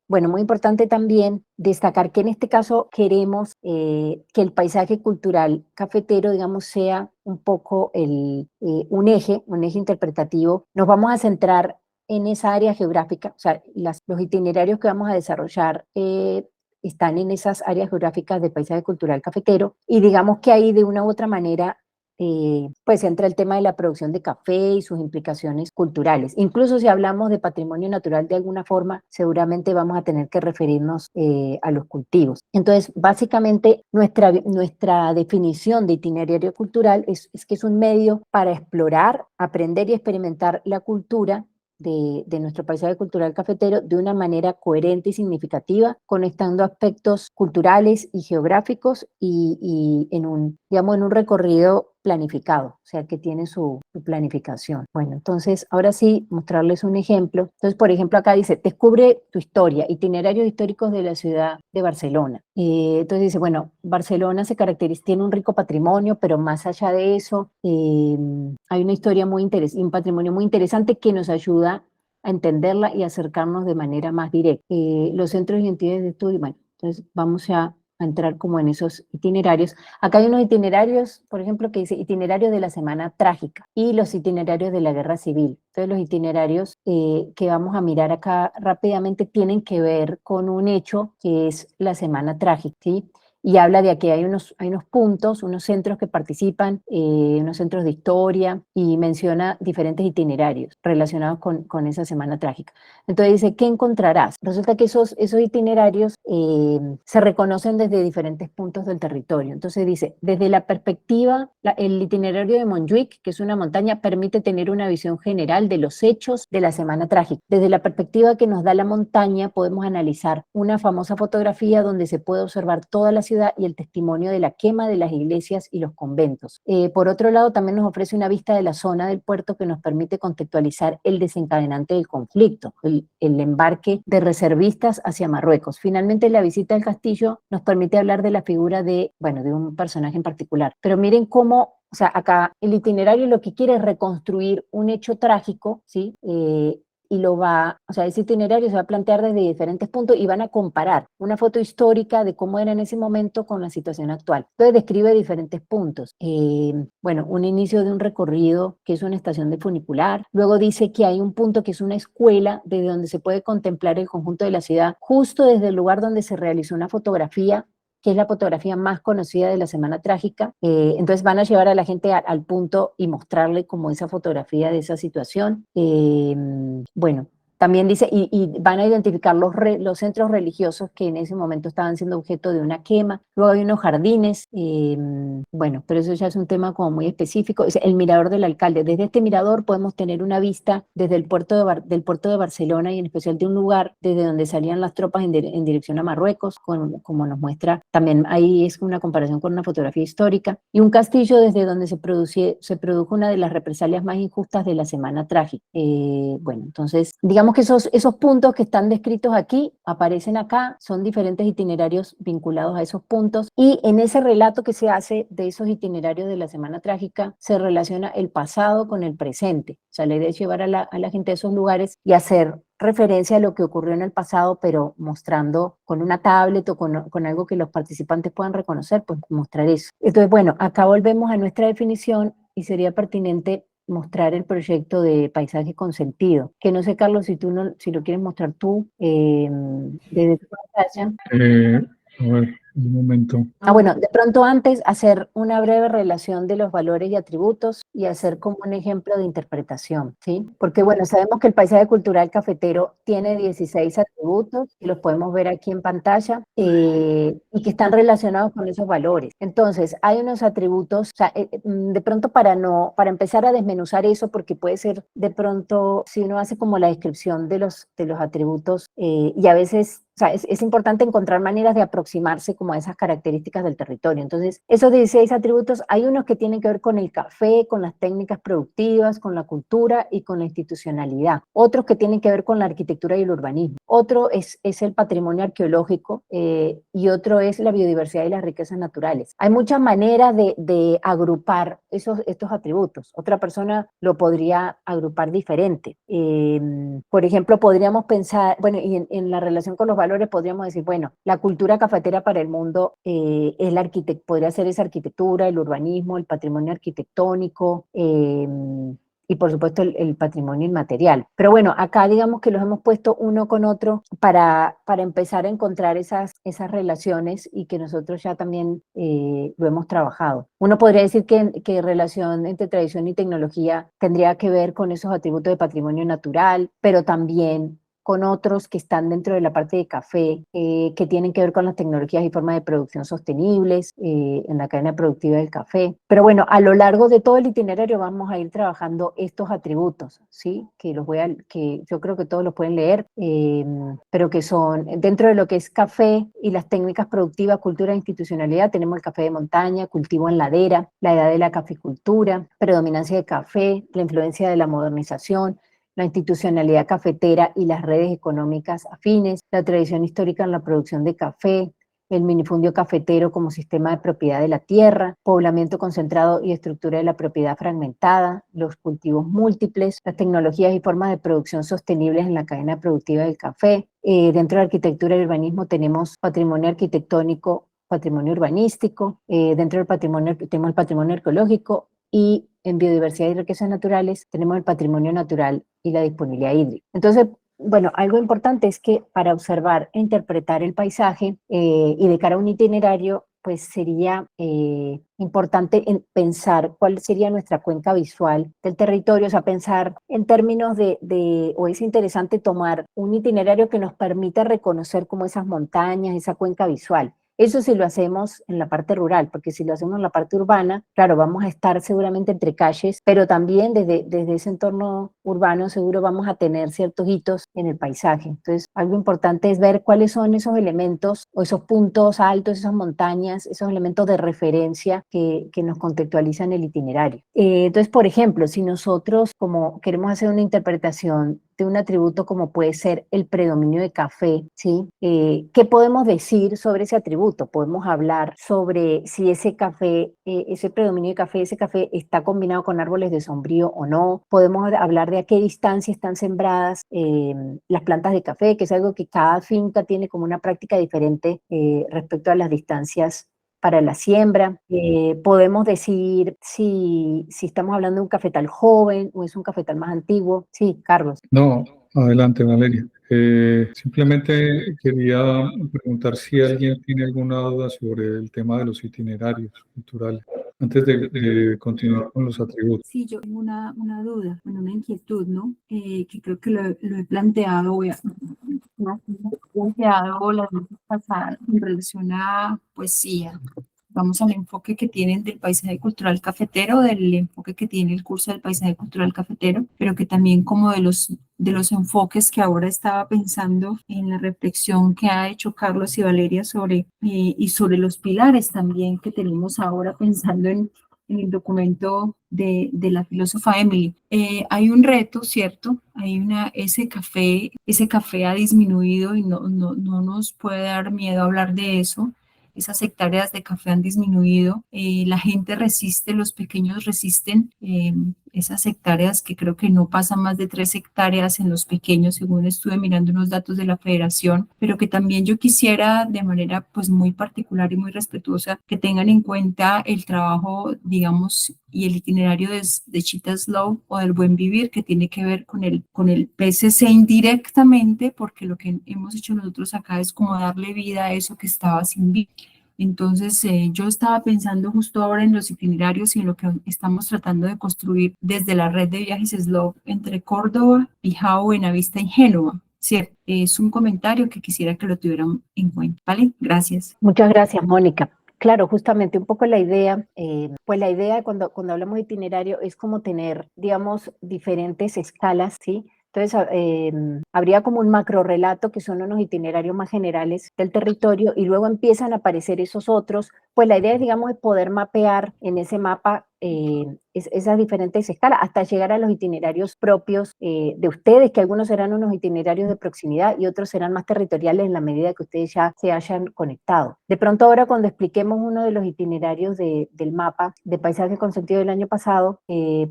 Bueno, muy importante también destacar que en este caso queremos que el paisaje cultural cafetero, digamos, sea un poco un eje interpretativo. Nos vamos a centrar en esa área geográfica, o sea, los itinerarios que vamos a desarrollar están en esas áreas geográficas del paisaje cultural cafetero, y digamos que ahí de una u otra manera pues entra el tema de la producción de café y sus implicaciones culturales. Incluso si hablamos de patrimonio natural de alguna forma, seguramente vamos a tener que referirnos a los cultivos. Entonces, básicamente, nuestra definición de itinerario cultural es que es un medio para explorar, aprender y experimentar la cultura de nuestro paisaje cultural cafetero de una manera coherente y significativa, conectando aspectos culturales y geográficos y en un recorrido planificado, o sea, que tiene su planificación. Bueno, entonces, ahora sí, mostrarles un ejemplo. Entonces, por ejemplo, acá dice, descubre tu historia, itinerarios históricos de la ciudad de Barcelona. Entonces dice, bueno, Barcelona tiene un rico patrimonio, pero más allá de eso, hay una historia muy interesante, un patrimonio muy interesante que nos ayuda a entenderla y acercarnos de manera más directa. Los centros y entidades de estudio, bueno, entonces vamos a entrar como en esos itinerarios. Acá hay unos itinerarios, por ejemplo, que dice itinerarios de la Semana Trágica y los itinerarios de la Guerra Civil. Entonces los itinerarios que vamos a mirar acá rápidamente tienen que ver con un hecho que es la Semana Trágica, ¿sí? Y habla de que hay unos puntos, unos centros que participan, unos centros de historia, y menciona diferentes itinerarios relacionados con esa Semana Trágica. Entonces dice, ¿qué encontrarás? Resulta que esos itinerarios se reconocen desde diferentes puntos del territorio. Entonces dice, desde la perspectiva, el itinerario de Montjuic, que es una montaña, permite tener una visión general de los hechos de la Semana Trágica. Desde la perspectiva que nos da la montaña, podemos analizar una famosa fotografía donde se puede observar toda la ciudad y el testimonio de la quema de las iglesias y los conventos. Por otro lado, también nos ofrece una vista de la zona del puerto que nos permite contextualizar el desencadenante del conflicto, el embarque de reservistas hacia Marruecos. Finalmente, la visita al castillo nos permite hablar de la figura de un personaje en particular. Pero miren cómo, o sea, acá el itinerario lo que quiere es reconstruir un hecho trágico, ¿sí? Y ese itinerario se va a plantear desde diferentes puntos y van a comparar una foto histórica de cómo era en ese momento con la situación actual. Entonces describe diferentes puntos. Un inicio de un recorrido que es una estación de funicular. Luego dice que hay un punto que es una escuela desde donde se puede contemplar el conjunto de la ciudad, justo desde el lugar donde se realizó una fotografía, que es la fotografía más conocida de la Semana Trágica. Entonces van a llevar a la gente al punto y mostrarle como esa fotografía de esa situación. También dice, y van a identificar los centros religiosos que en ese momento estaban siendo objeto de una quema. Luego hay unos jardines, pero eso ya es un tema como muy específico. Es el mirador del alcalde. Desde este mirador podemos tener una vista desde el puerto del puerto de Barcelona, y en especial de un lugar desde donde salían las tropas en dirección a Marruecos, como nos muestra también. Ahí es una comparación con una fotografía histórica. Y un castillo desde donde se produjo una de las represalias más injustas de la Semana Trágica. Entonces, digamos que esos puntos que están descritos aquí aparecen acá, son diferentes itinerarios vinculados a esos puntos, y en ese relato que se hace de esos itinerarios de la Semana Trágica se relaciona el pasado con el presente. O sea, la idea es llevar a la gente a esos lugares y hacer referencia a lo que ocurrió en el pasado, pero mostrando con una tablet o con algo que los participantes puedan reconocer, pues mostrar eso. Entonces, acá volvemos a nuestra definición y sería pertinente mostrar el proyecto de paisaje con sentido, que no sé, Carlos, si lo quieres mostrar tú desde tu pantalla. A ver, un momento. De pronto antes hacer una breve relación de los valores y atributos y hacer como un ejemplo de interpretación, ¿sí? Porque sabemos que el paisaje cultural cafetero tiene 16 atributos, y los podemos ver aquí en pantalla, y que están relacionados con esos valores. Entonces, hay unos atributos, o sea, de pronto para empezar a desmenuzar eso, porque puede ser de pronto, si uno hace como la descripción de los atributos, y a veces sea, es importante encontrar maneras de aproximarse como a esas características del territorio. Entonces, esos 16 atributos, hay unos que tienen que ver con el café, con las técnicas productivas, con la cultura y con la institucionalidad. Otros que tienen que ver con la arquitectura y el urbanismo. Otro es el patrimonio arqueológico y otro es la biodiversidad y las riquezas naturales. Hay muchas maneras de agrupar estos atributos. Otra persona lo podría agrupar diferente. Por ejemplo, podríamos pensar, bueno, y en la relación con los valores podríamos decir, bueno, la cultura cafetera para el mundo podría ser esa arquitectura, el urbanismo, el patrimonio arquitectónico, y por supuesto el patrimonio inmaterial. Pero bueno, acá digamos que los hemos puesto uno con otro para empezar a encontrar esas relaciones y que nosotros ya también lo hemos trabajado. Uno podría decir que relación entre tradición y tecnología tendría que ver con esos atributos de patrimonio natural, pero también con otros que están dentro de la parte de café, que tienen que ver con las tecnologías y formas de producción sostenibles en la cadena productiva del café. Pero bueno, a lo largo de todo el itinerario vamos a ir trabajando estos atributos, ¿sí? Que yo creo que todos los pueden leer, pero que son dentro de lo que es café y las técnicas productivas, cultura e institucionalidad. Tenemos el café de montaña, cultivo en ladera, la edad de la caficultura, predominancia de café, la influencia de la modernización, la institucionalidad cafetera y las redes económicas afines, la tradición histórica en la producción de café, el minifundio cafetero como sistema de propiedad de la tierra, poblamiento concentrado y estructura de la propiedad fragmentada, los cultivos múltiples, las tecnologías y formas de producción sostenibles en la cadena productiva del café. Dentro de la arquitectura y urbanismo tenemos patrimonio arquitectónico, patrimonio urbanístico, dentro del patrimonio tenemos el patrimonio arqueológico, y en biodiversidad y riquezas naturales tenemos el patrimonio natural y la disponibilidad hídrica. Entonces, bueno, algo importante es que para observar e interpretar el paisaje y de cara a un itinerario, pues sería importante pensar cuál sería nuestra cuenca visual del territorio, o sea, pensar en términos o es interesante tomar un itinerario que nos permita reconocer como esas montañas, esa cuenca visual. Eso si lo hacemos en la parte rural, porque si lo hacemos en la parte urbana, claro, vamos a estar seguramente entre calles, pero también desde ese entorno urbano seguro vamos a tener ciertos hitos en el paisaje. Entonces, algo importante es ver cuáles son esos elementos o esos puntos altos, esas montañas, esos elementos de referencia que nos contextualizan el itinerario. Entonces, por ejemplo, si nosotros como queremos hacer una interpretación de un atributo como puede ser el predominio de café, ¿sí? ¿Qué podemos decir sobre ese atributo? Podemos hablar sobre si ese café, ese predominio de café, ese café está combinado con árboles de sombrío o no. Podemos hablar de a qué distancia están sembradas las plantas de café, que es algo que cada finca tiene como una práctica diferente respecto a las distancias para la siembra. Podemos decir si estamos hablando de un cafetal joven o es un cafetal más antiguo. Sí, Carlos. No, adelante, Valeria. Simplemente quería preguntar si alguien tiene alguna duda sobre el tema de los itinerarios culturales, antes de continuar con los atributos. Sí, yo tengo una duda, bueno, una inquietud, ¿no? Que creo que lo he planteado, las veces pasadas en relación a poesía. Vamos al enfoque que tienen del paisaje cultural cafetero, del enfoque que tiene el curso del paisaje cultural cafetero, pero que también como de los enfoques que ahora estaba pensando en la reflexión que ha hecho Carlos y Valeria y sobre los pilares también que tenemos ahora pensando en el documento de la filósofa Emily. Hay un reto, ¿cierto? Ese café ha disminuido y no nos puede dar miedo hablar de eso. Esas hectáreas de café han disminuido, la gente resiste, los pequeños resisten esas hectáreas que creo que no pasan más de 3 hectáreas en los pequeños, según estuve mirando unos datos de la federación, pero que también yo quisiera de manera pues muy particular y muy respetuosa que tengan en cuenta el trabajo, digamos, y el itinerario de Chita Slow o del buen vivir, que tiene que ver con el PCC indirectamente, porque lo que hemos hecho nosotros acá es como darle vida a eso que estaba sin vida. Entonces, yo estaba pensando justo ahora en los itinerarios y en lo que estamos tratando de construir desde la red de viajes Slow entre Córdoba, Pijao, Buenavista y Génova. ¿Cierto? Es un comentario que quisiera que lo tuvieran en cuenta, ¿vale? Gracias. Muchas gracias, Mónica. Claro, justamente un poco la idea, pues la idea cuando hablamos de itinerario es como tener, digamos, diferentes escalas, ¿sí? Entonces, habría como un macro relato que son unos itinerarios más generales del territorio y luego empiezan a aparecer esos otros. Pues la idea es, digamos, es poder mapear en ese mapa esas diferentes escalas hasta llegar a los itinerarios propios de ustedes, que algunos serán unos itinerarios de proximidad y otros serán más territoriales en la medida que ustedes ya se hayan conectado. De pronto ahora cuando expliquemos uno de los itinerarios del mapa de paisaje consentido del año pasado,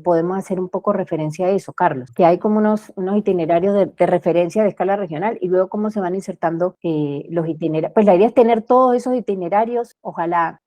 podemos hacer un poco referencia a eso, Carlos, que hay como unos itinerarios de referencia de escala regional y luego cómo se van insertando los itinerarios. Pues la idea es tener todos esos itinerarios, ojalá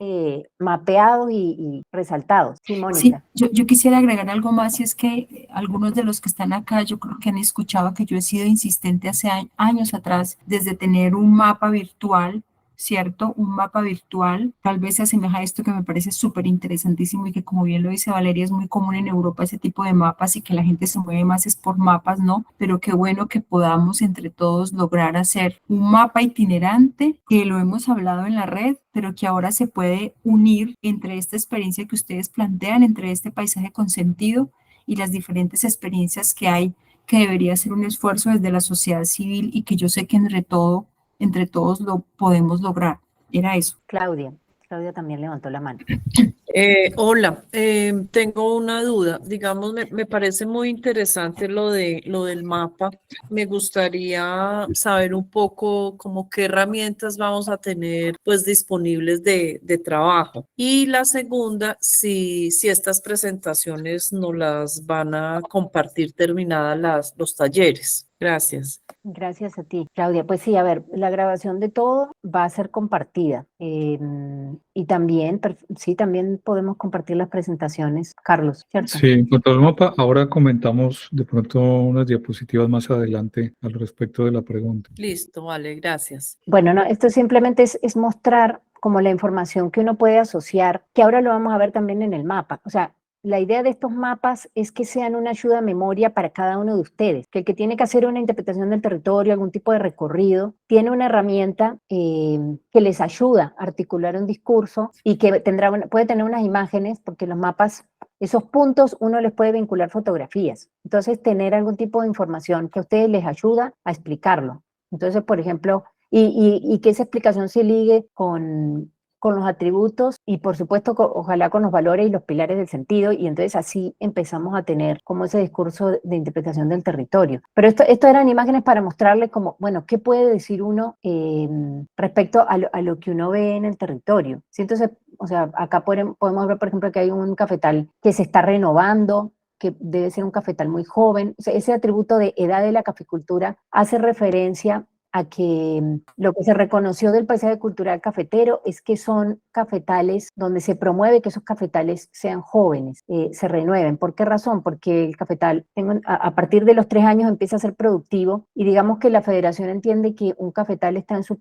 mapeados y resaltados. Sí, Mónica. Sí, yo quisiera agregar algo más y es que algunos de los que están acá yo creo que han escuchado que yo he sido insistente hace años atrás desde tener un mapa virtual, ¿cierto? Un mapa virtual, tal vez se asemeja a esto que me parece súper interesantísimo y que como bien lo dice Valeria, es muy común en Europa ese tipo de mapas y que la gente se mueve más es por mapas, ¿no? Pero qué bueno que podamos entre todos lograr hacer un mapa itinerante, que lo hemos hablado en la red, pero que ahora se puede unir entre esta experiencia que ustedes plantean, entre este paisaje consentido y las diferentes experiencias que hay, que debería ser un esfuerzo desde la sociedad civil y que yo sé que entre todos lo podemos lograr. Era eso. Claudia también levantó la mano. Hola, tengo una duda. Digamos, me parece muy interesante lo del mapa. Me gustaría saber un poco como qué herramientas vamos a tener pues disponibles de trabajo. Y la segunda, si estas presentaciones nos las van a compartir terminadas los talleres. Gracias. Gracias a ti, Claudia. Pues sí, a ver, la grabación de todo va a ser compartida y también podemos compartir las presentaciones, Carlos, ¿cierto? Sí, en cuanto al mapa, ahora comentamos de pronto unas diapositivas más adelante al respecto de la pregunta. Listo, vale, gracias. Bueno, no, esto simplemente es mostrar como la información que uno puede asociar, que ahora lo vamos a ver también en el mapa. O sea, la idea de estos mapas es que sean una ayuda a memoria para cada uno de ustedes, que el que tiene que hacer una interpretación del territorio, algún tipo de recorrido, tiene una herramienta que les ayuda a articular un discurso y que puede tener unas imágenes, porque los mapas, esos puntos, uno les puede vincular fotografías. Entonces, tener algún tipo de información que a ustedes les ayuda a explicarlo. Entonces, por ejemplo, y que esa explicación se ligue con los atributos y por supuesto ojalá con los valores y los pilares del sentido, y entonces así empezamos a tener como ese discurso de interpretación del territorio. Pero esto eran imágenes para mostrarles como, bueno, ¿qué puede decir uno respecto a lo que uno ve en el territorio? ¿Sí? Entonces, o sea, acá podemos ver, por ejemplo, que hay un cafetal que se está renovando, que debe ser un cafetal muy joven. O sea, ese atributo de edad de la caficultura hace referencia a que lo que se reconoció del paisaje cultural cafetero es que son cafetales donde se promueve que esos cafetales sean jóvenes, se renueven. ¿Por qué razón? Porque el cafetal a partir de los 3 años empieza a ser productivo y digamos que la federación entiende que un cafetal está en su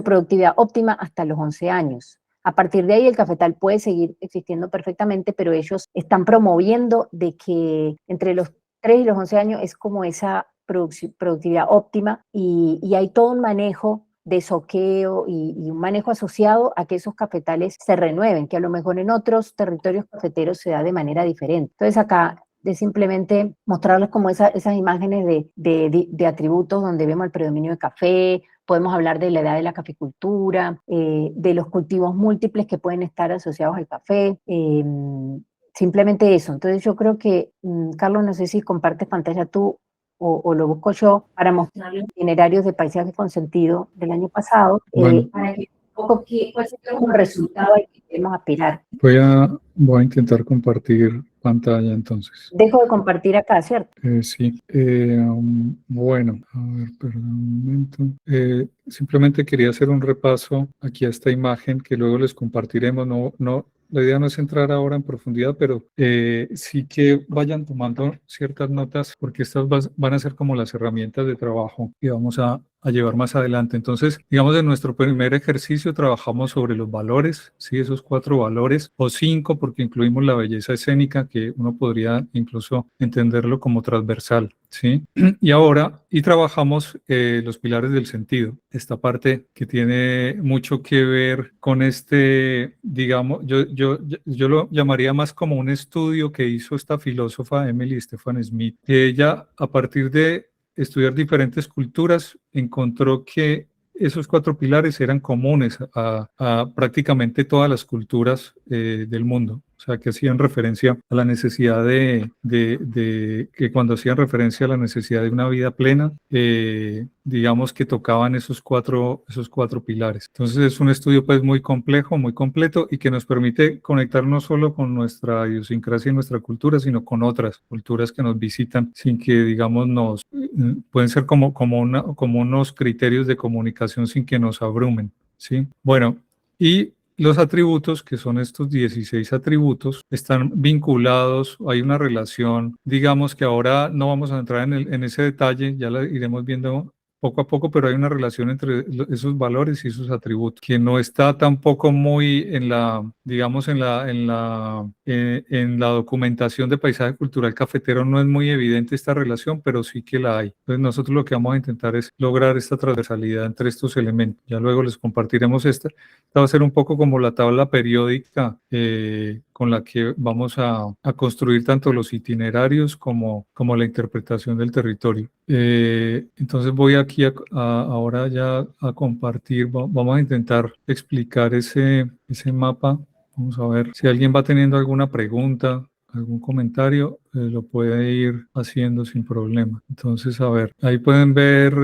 productividad óptima hasta los 11 años. A partir de ahí el cafetal puede seguir existiendo perfectamente, pero ellos están promoviendo de que entre los 3 y los 11 años es como esa productividad óptima y hay todo un manejo de soqueo y un manejo asociado a que esos cafetales se renueven, que a lo mejor en otros territorios cafeteros se da de manera diferente. Entonces acá de simplemente mostrarles como esas imágenes de atributos donde vemos el predominio de café, podemos hablar de la edad de la caficultura, de los cultivos múltiples que pueden estar asociados al café, simplemente eso. Entonces yo creo que, Carlos, no sé si compartes pantalla tú o lo busco yo para mostrar los itinerarios de paisaje consentido del año pasado, Bueno. para que un poco cuál sería el resultado al que queremos aspirar. Voy a intentar compartir pantalla entonces. Dejo de compartir acá, ¿cierto? Sí. Bueno, a ver, perdón un momento. Simplemente quería hacer un repaso aquí a esta imagen que luego les compartiremos. La idea no es entrar ahora en profundidad, pero sí que vayan tomando ciertas notas porque estas van a ser como las herramientas de trabajo que vamos a a llevar más adelante. Entonces, digamos, en nuestro primer ejercicio trabajamos sobre los valores, ¿sí? Esos 4 valores, o 5, porque incluimos la belleza escénica, que uno podría incluso entenderlo como transversal, ¿sí? Y trabajamos los pilares del sentido, esta parte que tiene mucho que ver con digamos, yo lo llamaría más como un estudio que hizo esta filósofa Emily Stephan Smith, que ella, a partir de estudiar diferentes culturas, encontró que esos 4 pilares eran comunes a prácticamente todas las culturas del mundo. O sea, que hacían referencia a la necesidad que cuando hacían referencia a la necesidad de una vida plena, digamos que tocaban esos cuatro pilares. Entonces es un estudio pues muy complejo, muy completo y que nos permite conectar no solo con nuestra idiosincrasia y nuestra cultura, sino con otras culturas que nos visitan sin que, digamos, pueden ser como unos criterios de comunicación sin que nos abrumen, ¿sí? Bueno, y los atributos, que son estos 16 atributos, están vinculados, hay una relación, digamos que ahora no vamos a entrar en ese detalle, ya la iremos viendo poco a poco, pero hay una relación entre esos valores y esos atributos, que no está tampoco muy en la documentación de paisaje cultural cafetero, no es muy evidente esta relación, pero sí que la hay. Entonces nosotros lo que vamos a intentar es lograr esta transversalidad entre estos elementos. Ya luego les compartiremos esta. Esta va a ser un poco como la tabla periódica con la que vamos a construir tanto los itinerarios como la interpretación del territorio. Entonces voy aquí ahora ya a compartir, vamos a intentar explicar ese mapa. Vamos a ver si alguien va teniendo alguna pregunta, algún comentario, lo puede ir haciendo sin problema. Entonces, a ver, ahí pueden ver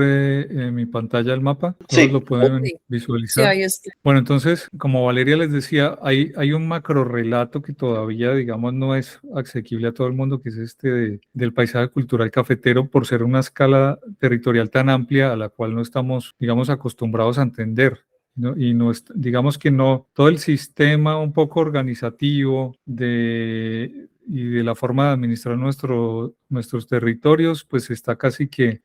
en mi pantalla el mapa. Todos lo pueden visualizar. Sí, ahí está. Bueno, entonces, como Valeria les decía, hay un macro relato que todavía, digamos, no es asequible a todo el mundo, que es del paisaje cultural cafetero, por ser una escala territorial tan amplia a la cual no estamos, digamos, acostumbrados a entender. ¿No? Digamos que no, todo el sistema un poco organizativo y de la forma de administrar nuestros territorios, pues está casi que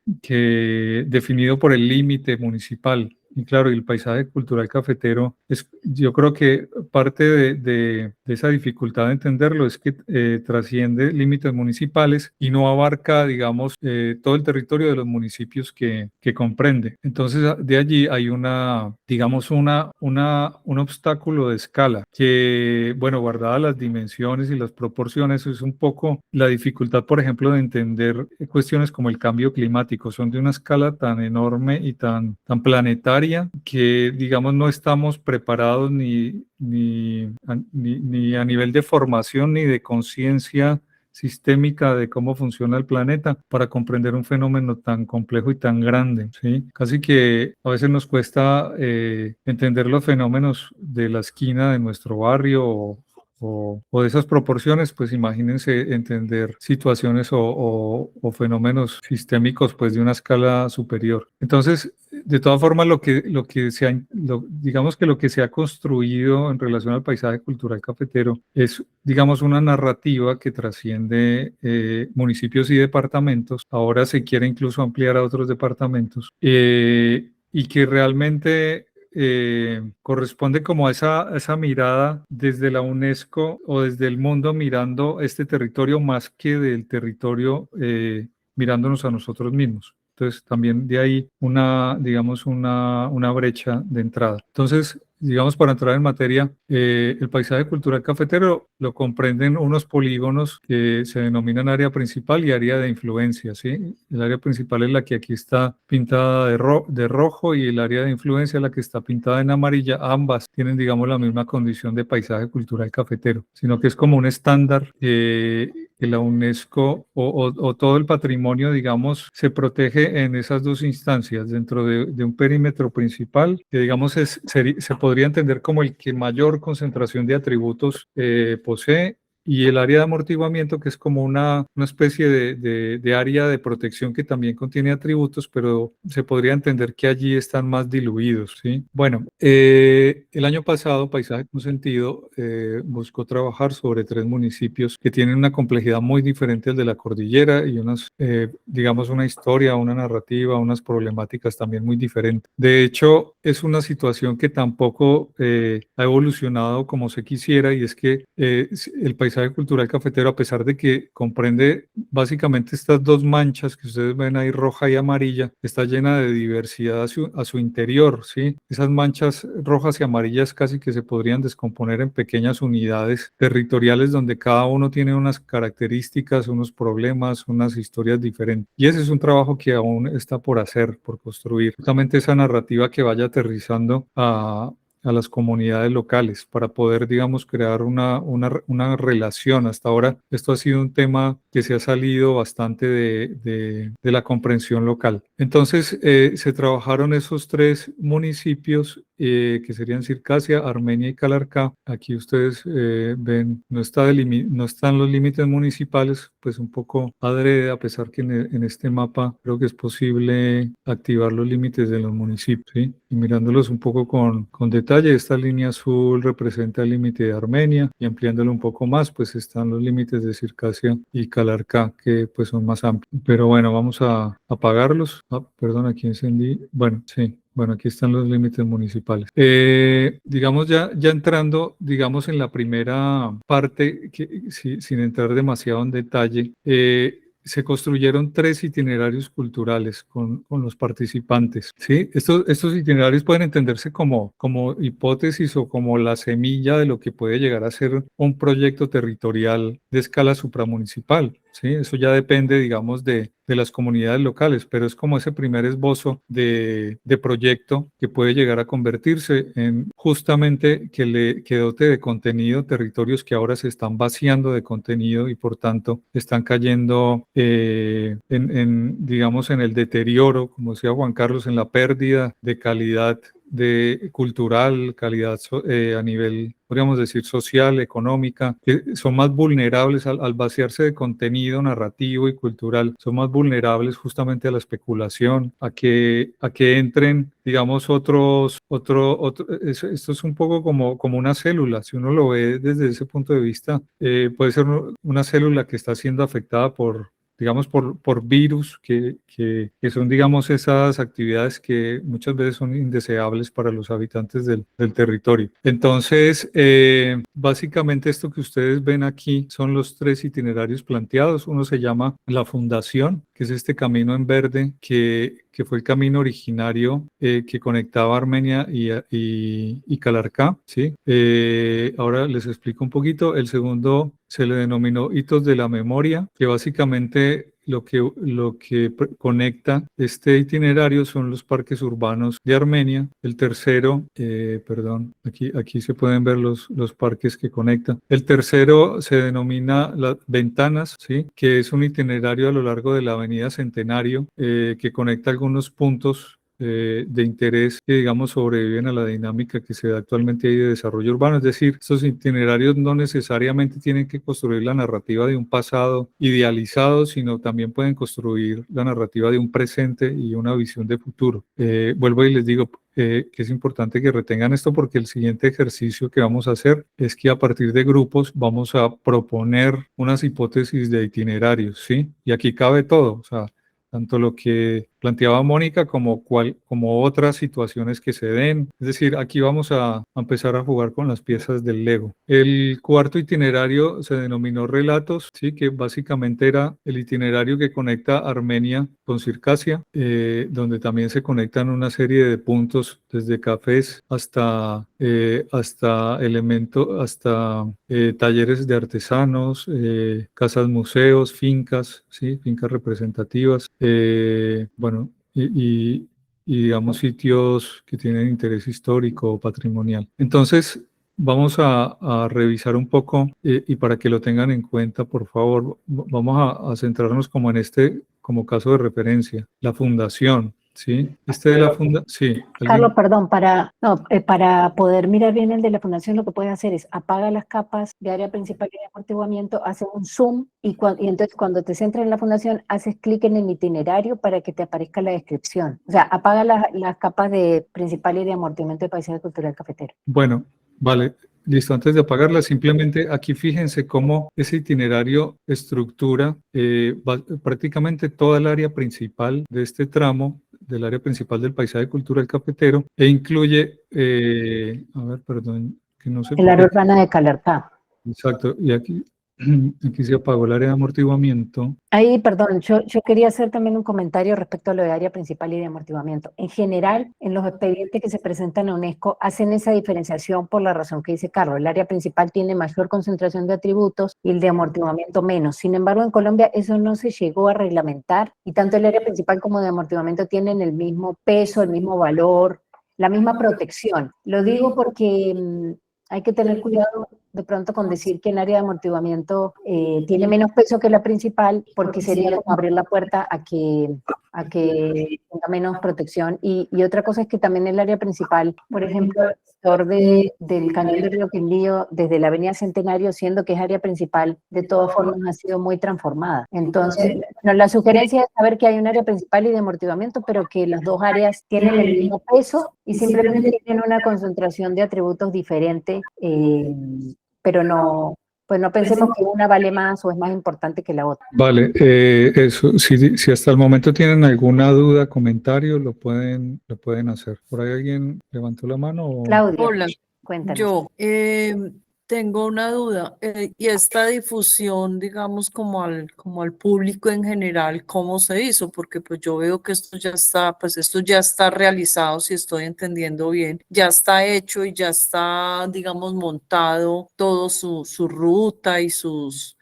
definido por el límite municipal. Y claro, el paisaje cultural cafetero, yo creo que parte de esa dificultad de entenderlo es que trasciende límites municipales y no abarca, digamos, todo el territorio de los municipios que comprende. Entonces, de allí hay un obstáculo de escala que, bueno, guardadas las dimensiones y las proporciones, es un poco la dificultad, por ejemplo, de entender cuestiones como el cambio climático. Son de una escala tan enorme y tan planetaria que, digamos, no estamos preparados ni a nivel de formación ni de conciencia sistémica de cómo funciona el planeta para comprender un fenómeno tan complejo y tan grande, ¿sí? Casi que a veces nos cuesta entender los fenómenos de la esquina de nuestro barrio o de esas proporciones, pues imagínense entender situaciones o fenómenos sistémicos pues de una escala superior. Entonces, de todas formas, digamos que lo que se ha construido en relación al paisaje cultural cafetero es, digamos, una narrativa que trasciende municipios y departamentos. Ahora se quiere incluso ampliar a otros departamentos y que realmente corresponde como a esa mirada desde la UNESCO o desde el mundo mirando este territorio más que del territorio mirándonos a nosotros mismos. Entonces también de ahí una brecha de entrada. Entonces, digamos, para entrar en materia, el paisaje cultural cafetero lo comprenden unos polígonos que se denominan área principal y área de influencia, ¿sí? El área principal es la que aquí está pintada de rojo y el área de influencia es la que está pintada en amarilla. Ambas tienen, digamos, la misma condición de paisaje cultural cafetero, sino que es como un estándar que la UNESCO o todo el patrimonio, digamos, se protege en esas dos instancias, dentro de un perímetro principal, que digamos se podría entender como el que mayor concentración de atributos posee, y el área de amortiguamiento, que es como una especie de área de protección que también contiene atributos, pero se podría entender que allí están más diluidos, ¿sí? Bueno, el año pasado Paisaje con Sentido buscó trabajar sobre 3 municipios que tienen una complejidad muy diferente al de la cordillera y digamos, una historia, una narrativa, unas problemáticas también muy diferentes. De hecho, es una situación que tampoco ha evolucionado como se quisiera, y es que el paisaje cultural cafetero, a pesar de que comprende básicamente estas 2 manchas que ustedes ven ahí, roja y amarilla, está llena de diversidad a su interior, ¿sí? Esas manchas rojas y amarillas casi que se podrían descomponer en pequeñas unidades territoriales donde cada uno tiene unas características, unos problemas, unas historias diferentes. Y ese es un trabajo que aún está por hacer, por construir. Justamente esa narrativa que vaya aterrizando a las comunidades locales para poder, digamos, crear una relación. Hasta ahora esto ha sido un tema que se ha salido bastante de la comprensión local. Entonces se trabajaron esos 3 municipios que serían Circasia, Armenia y Calarcá. Aquí ustedes ven, no están los límites municipales, pues un poco adrede, a pesar que en este mapa creo que es posible activar los límites de los municipios, ¿sí? Y mirándolos un poco con detalle, esta línea azul representa el límite de Armenia, y ampliándolo un poco más, pues están los límites de Circasia y Calarcá, que pues son más amplios. Pero bueno, vamos a apagarlos. Perdón, aquí encendí. Bueno, sí. Bueno, aquí están los límites municipales. Digamos, ya entrando, digamos, en la primera parte, sin entrar demasiado en detalle, se construyeron 3 itinerarios culturales con los participantes, ¿sí? Estos itinerarios pueden entenderse como hipótesis o como la semilla de lo que puede llegar a ser un proyecto territorial de escala supramunicipal, ¿sí? Eso ya depende, digamos, de las comunidades locales, pero es como ese primer esbozo de proyecto que puede llegar a convertirse en justamente que dote de contenido territorios que ahora se están vaciando de contenido y por tanto están cayendo digamos, en el deterioro, como decía Juan Carlos, en la pérdida de calidad cultural, calidad a nivel, podríamos decir, social, económica, que son más vulnerables al vaciarse de contenido narrativo y cultural, son más vulnerables justamente a la especulación, a que entren, digamos, esto es un poco como una célula, si uno lo ve desde ese punto de vista, puede ser una célula que está siendo afectada por virus, que son, digamos, esas actividades que muchas veces son indeseables para los habitantes del territorio. Entonces, básicamente esto que ustedes ven aquí son los 3 itinerarios planteados. Uno se llama La Fundación, que es este camino en verde que fue el camino originario que conectaba Armenia y Calarcá, ¿sí? Ahora les explico un poquito. El segundo se le denominó Hitos de la Memoria, que básicamente lo que conecta este itinerario son los parques urbanos de Armenia. El tercero, perdón, aquí se pueden ver los parques que conectan. El tercero se denomina Las Ventanas, ¿sí? Que es un itinerario a lo largo de la avenida Centenario que conecta algunos puntos de interés que, digamos, sobreviven a la dinámica que se da actualmente ahí de desarrollo urbano. Es decir, estos itinerarios no necesariamente tienen que construir la narrativa de un pasado idealizado, sino también pueden construir la narrativa de un presente y una visión de futuro. Vuelvo y les digo que es importante que retengan esto, porque el siguiente ejercicio que vamos a hacer es que a partir de grupos vamos a proponer unas hipótesis de itinerarios, ¿sí? Y aquí cabe todo, o sea, tanto lo que planteaba Mónica como otras situaciones que se den. Es decir, aquí vamos a empezar a jugar con las piezas del Lego. El cuarto itinerario se denominó Relatos, ¿sí? Que básicamente era el itinerario que conecta Armenia con Circasia, donde también se conectan una serie de puntos desde cafés hasta talleres de artesanos, casas museos, fincas, ¿sí? Fincas representativas, bueno, y digamos sitios que tienen interés histórico o patrimonial. Entonces, vamos a revisar un poco y para que lo tengan en cuenta, por favor, vamos a centrarnos como en como caso de referencia, la fundación, Sí, este de la fundación, sí. Carlos, perdón, para poder mirar bien el de la fundación, lo que puedes hacer es apaga las capas de área principal y de amortiguamiento, haces un zoom y entonces cuando te centras en la fundación, haces clic en el itinerario para que te aparezca la descripción. O sea, apaga las capas de principal y de amortiguamiento de paisaje cultural cafetero. Bueno, vale. Listo, antes de apagarla, simplemente aquí fíjense cómo ese itinerario estructura prácticamente toda el área principal de este tramo, del área principal del paisaje cultural cafetero, e incluye, a ver, perdón, que no sé El área urbana de Calarcá. Exacto, y aquí se apagó el área de amortiguamiento. Ahí, perdón, yo quería hacer también un comentario respecto a lo de área principal y de amortiguamiento. En general, en los expedientes que se presentan a UNESCO, hacen esa diferenciación por la razón que dice Carlos. El área principal tiene mayor concentración de atributos y el de amortiguamiento menos. Sin embargo, en Colombia eso no se llegó a reglamentar y tanto el área principal como de amortiguamiento tienen el mismo peso, el mismo valor, la misma protección. Lo digo porque hay que tener cuidado de pronto con decir que el área de amortiguamiento tiene menos peso que la principal, porque sería como abrir la puerta a que tenga menos protección. Y otra cosa es que también el área principal, por ejemplo, el sector del cañón del río Quindío, desde la avenida Centenario, siendo que es área principal, de todas formas ha sido muy transformada. Entonces, bueno, la sugerencia es saber que hay un área principal y de amortiguamiento, pero que las dos áreas tienen el mismo peso y simplemente tienen una concentración de atributos diferente, pero no, pues no pensemos que una vale más o es más importante que la otra. Vale, eso, si hasta el momento tienen alguna duda, comentario, lo pueden hacer. ¿Por ahí alguien levantó la mano? Claudia, Hola, cuéntanos. yo tengo una duda y esta difusión, digamos, como al público en general, ¿cómo se hizo? Porque pues yo veo que esto ya está realizado, si estoy entendiendo bien, ya está hecho y ya está, digamos, montado todo su ruta y sus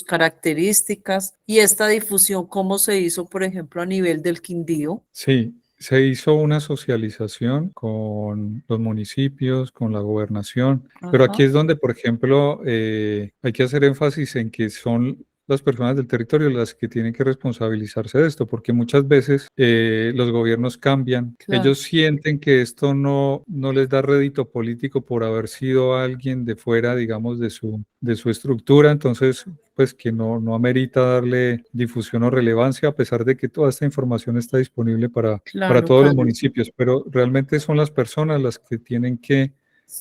características. Y esta difusión, ¿cómo se hizo, por ejemplo, a nivel del Quindío? Sí, se hizo una socialización con los municipios, con la gobernación, pero aquí Ajá. es donde, por ejemplo, hay que hacer énfasis en que son las personas del territorio las que tienen que responsabilizarse de esto, porque muchas veces los gobiernos cambian. Claro. Ellos sienten que esto no les da rédito político por haber sido alguien de fuera, digamos, de su estructura, entonces pues que no amerita darle difusión o relevancia, a pesar de que toda esta información está disponible para Claro, todos los claro. municipios, pero realmente son las personas las que tienen que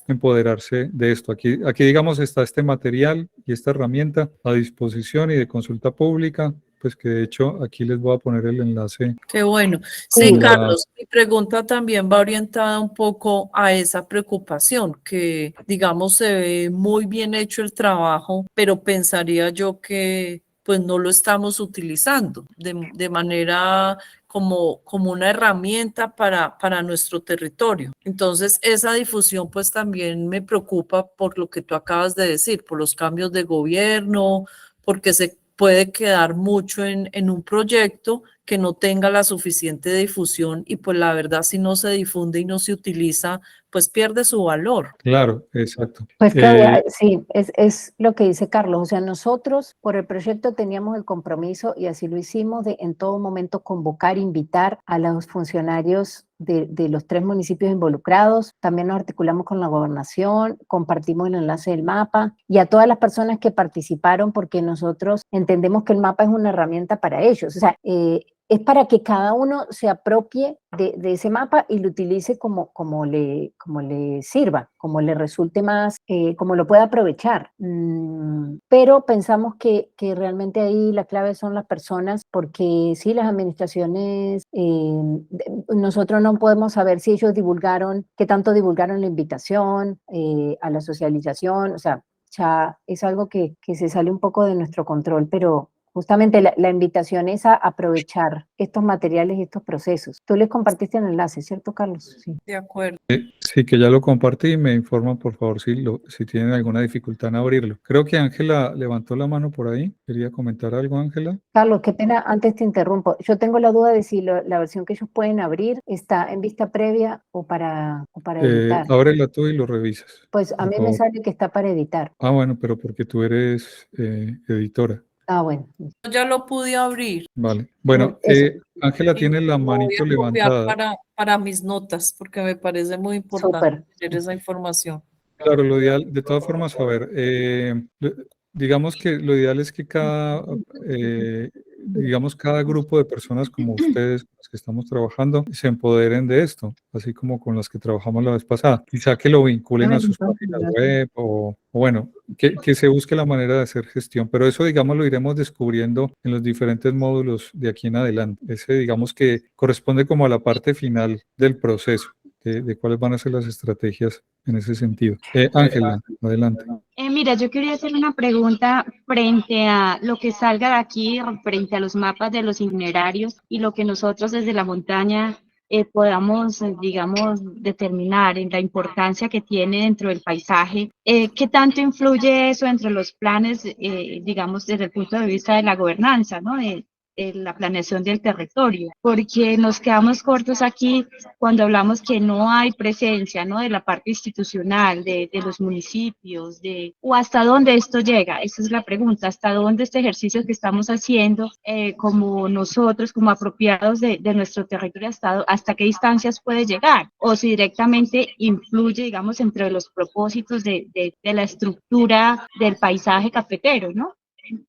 empoderarse de esto. Aquí digamos está este material y esta herramienta a disposición y de consulta pública, pues que de hecho aquí les voy a poner el enlace. Qué bueno. Sí, Sí. Carlos, mi pregunta también va orientada un poco a esa preocupación, que digamos se ve muy bien hecho el trabajo, pero pensaría yo que pues no lo estamos utilizando de manera como una herramienta para nuestro territorio. Entonces, esa difusión pues también me preocupa por lo que tú acabas de decir, por los cambios de gobierno, porque se puede quedar mucho en un proyecto que no tenga la suficiente difusión y pues la verdad si no se difunde y no se utiliza, pues pierde su valor. Claro, exacto. Pues Claudia, sí, es lo que dice Carlos, o sea, nosotros por el proyecto teníamos el compromiso y así lo hicimos de en todo momento convocar, invitar a los funcionarios de los 3 municipios involucrados, también nos articulamos con la gobernación, compartimos el enlace del mapa y a todas las personas que participaron porque nosotros entendemos que el mapa es una herramienta para ellos, o sea, es para que cada uno se apropie de ese mapa y lo utilice como le sirva, como le resulte más, como lo pueda aprovechar. Pero pensamos que realmente ahí la clave son las personas, porque sí, las administraciones, nosotros no podemos saber si ellos divulgaron, qué tanto divulgaron la invitación a la socialización, o sea, ya es algo que se sale un poco de nuestro control, pero justamente la invitación es a aprovechar estos materiales y estos procesos. Tú les compartiste el enlace, ¿cierto, Carlos? Sí. De acuerdo. Sí, que ya lo compartí y me informan, por favor, si tienen alguna dificultad en abrirlo. Creo que Ángela levantó la mano por ahí. ¿Quería comentar algo, Ángela? Carlos, qué pena, antes te interrumpo. Yo tengo la duda de si la versión que ellos pueden abrir está en vista previa o para editar. Ábrela tú y lo revisas. Pues a por mí me favor. sale que está para editar. Ah, bueno, pero porque tú eres editora. Ah, bueno. Ya lo pude abrir Vale. Bueno, Eso, Ángela y tiene la lo voy manito a copiar levantada. para mis notas porque me parece muy importante súper. tener esa información. Claro, lo ideal, de todas formas, a ver, digamos que lo ideal es que digamos, cada grupo de personas como ustedes, con las que estamos trabajando, se empoderen de esto, así como con las que trabajamos la vez pasada. Quizá que lo vinculen a sus páginas web o bueno, que se busque la manera de hacer gestión, pero eso, digamos, lo iremos descubriendo en los diferentes módulos de aquí en adelante. Ese, digamos, que corresponde como a la parte final del proceso. De cuáles van a ser las estrategias en ese sentido. Ángela, adelante. Mira, yo quería hacer una pregunta frente a lo que salga de aquí, frente a los mapas de los itinerarios y lo que nosotros desde la montaña podamos, digamos, determinar en la importancia que tiene dentro del paisaje. ¿Qué tanto influye eso entre los planes, digamos, desde el punto de vista de la gobernanza, ¿no? De la planeación del territorio, porque nos quedamos cortos aquí cuando hablamos que no hay presencia, ¿no? De la parte institucional, de los municipios, o hasta dónde esto llega. Esa es la pregunta, hasta dónde este ejercicio que estamos haciendo como nosotros, como apropiados de nuestro territorio, hasta qué distancias puede llegar, o si directamente influye, digamos, entre los propósitos de la estructura del paisaje cafetero, ¿no?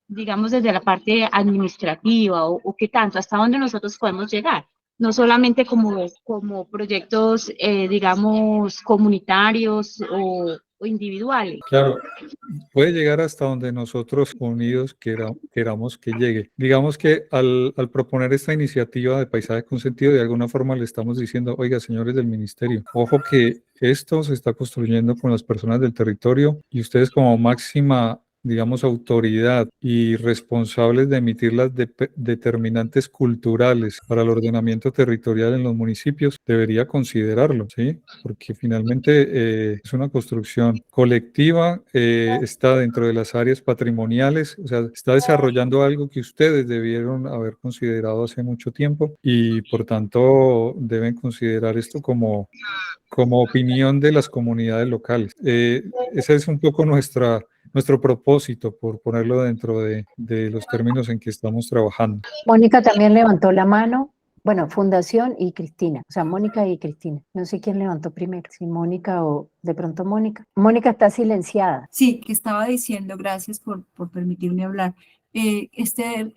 Digamos, desde la parte administrativa o qué tanto, hasta dónde nosotros podemos llegar, no solamente como proyectos, digamos, comunitarios o individuales. Claro, puede llegar hasta donde nosotros unidos queramos que llegue. Digamos que al proponer esta iniciativa de paisaje consentido, de alguna forma le estamos diciendo, oiga, señores del ministerio, ojo que esto se está construyendo con las personas del territorio y ustedes como máxima, digamos, autoridad y responsables de emitir las determinantes culturales para el ordenamiento territorial en los municipios, debería considerarlo, ¿sí? Porque finalmente es una construcción colectiva, está dentro de las áreas patrimoniales, o sea, está desarrollando algo que ustedes debieron haber considerado hace mucho tiempo y por tanto deben considerar esto como opinión de las comunidades locales. Ese es un poco nuestro propósito, por ponerlo dentro de los términos en que estamos trabajando. Mónica también levantó la mano. Bueno, Fundación y Cristina, o sea, Mónica y Cristina. No sé quién levantó primero, si Mónica o de pronto Mónica. Mónica está silenciada. Sí, que estaba diciendo, gracias por permitirme hablar. Este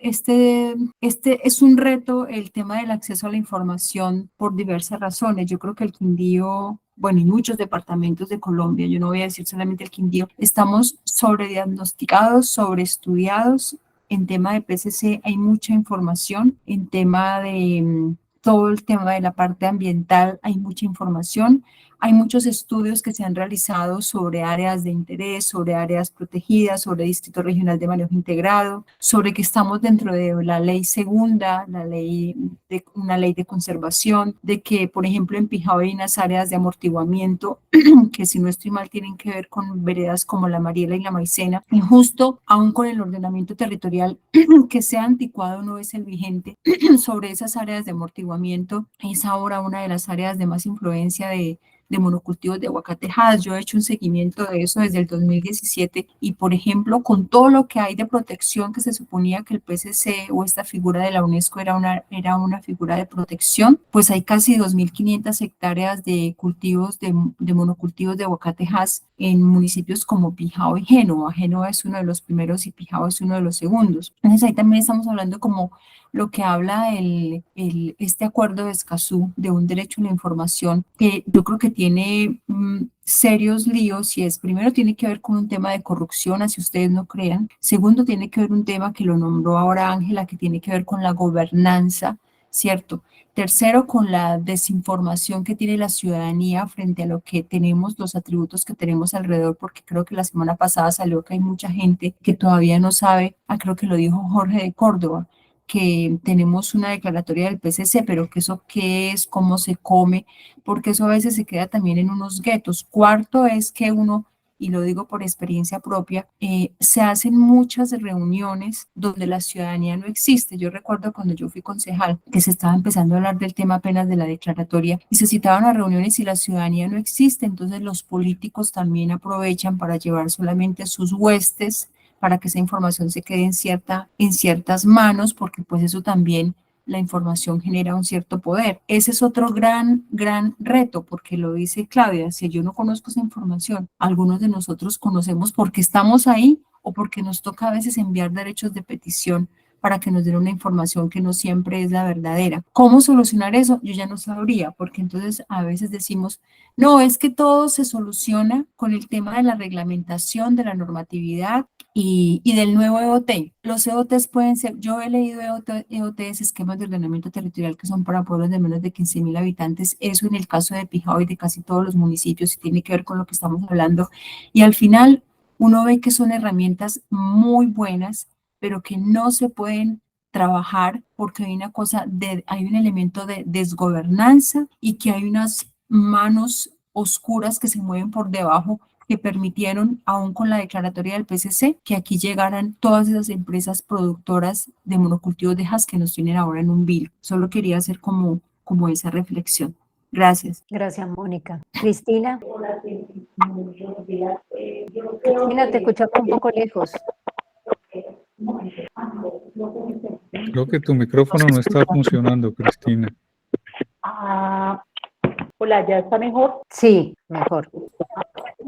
es un reto, el tema del acceso a la información por diversas razones. Yo creo que el Quindío, bueno, y muchos departamentos de Colombia, yo no voy a decir solamente el Quindío, estamos sobrediagnosticados, sobreestudiados. En tema de PCC hay mucha información, en tema de todo el tema de la parte ambiental hay mucha información. Hay muchos estudios que se han realizado sobre áreas de interés, sobre áreas protegidas, sobre Distrito Regional de Manejo Integrado, sobre que estamos dentro de la ley segunda, una ley de conservación, de que, por ejemplo, en Pijao hay unas áreas de amortiguamiento que, si no estoy mal, tienen que ver con veredas como la Mariela y la Maicena, y justo aún con el ordenamiento territorial que sea anticuado, no es el vigente, sobre esas áreas de amortiguamiento, es ahora una de las áreas de más influencia de monocultivos de aguacatejas. Yo he hecho un seguimiento de eso desde el 2017 y, por ejemplo, con todo lo que hay de protección que se suponía que el PCC o esta figura de la UNESCO era una figura de protección, pues hay casi 2.500 hectáreas de cultivos, de monocultivos de aguacatejas en municipios como Pijao y Génova. Génova es uno de los primeros y Pijao es uno de los segundos. Entonces ahí también estamos hablando como lo que habla este acuerdo de Escazú, de un derecho a la información, que yo creo que tiene serios líos, y es, primero, tiene que ver con un tema de corrupción, así ustedes no crean. Segundo, tiene que ver un tema que lo nombró ahora Ángela, que tiene que ver con la gobernanza, ¿cierto? Tercero, con la desinformación que tiene la ciudadanía frente a lo que tenemos, los atributos que tenemos alrededor, porque creo que la semana pasada salió que hay mucha gente que todavía no sabe, creo que lo dijo Jorge de Córdoba, que tenemos una declaratoria del PCC, pero que eso qué es, cómo se come, porque eso a veces se queda también en unos guetos. Cuarto es que uno, y lo digo por experiencia propia, se hacen muchas reuniones donde la ciudadanía no existe. Yo recuerdo cuando yo fui concejal, que se estaba empezando a hablar del tema apenas de la declaratoria, y se citaban a reuniones y la ciudadanía no existe, entonces los políticos también aprovechan para llevar solamente sus huestes para que esa información se quede en ciertas manos, porque pues eso también, la información genera un cierto poder. Ese es otro gran reto, porque lo dice Claudia, si yo no conozco esa información, algunos de nosotros conocemos porque estamos ahí o porque nos toca a veces enviar derechos de petición para que nos den una información que no siempre es la verdadera. ¿Cómo solucionar eso? Yo ya no sabría, porque entonces a veces decimos, no, es que todo se soluciona con el tema de la reglamentación, de la normatividad y del nuevo EOT. Los EOTs pueden ser, yo he leído EOTs, esquemas de ordenamiento territorial, que son para pueblos de menos de 15.000 habitantes, eso en el caso de Pijao y de casi todos los municipios, y tiene que ver con lo que estamos hablando, y al final uno ve que son herramientas muy buenas, pero que no se pueden trabajar porque hay una cosa hay un elemento de desgobernanza y que hay unas manos oscuras que se mueven por debajo que permitieron, aún con la declaratoria del PCC, que aquí llegaran todas esas empresas productoras de monocultivos de hojas que nos tienen ahora en un vilo. Solo quería hacer como esa reflexión. Gracias. Gracias, Mónica. Cristina. Cristina, te escuchamos un poco lejos. Creo que tu micrófono no está funcionando, Cristina. Hola, ¿ya está mejor? Sí, mejor.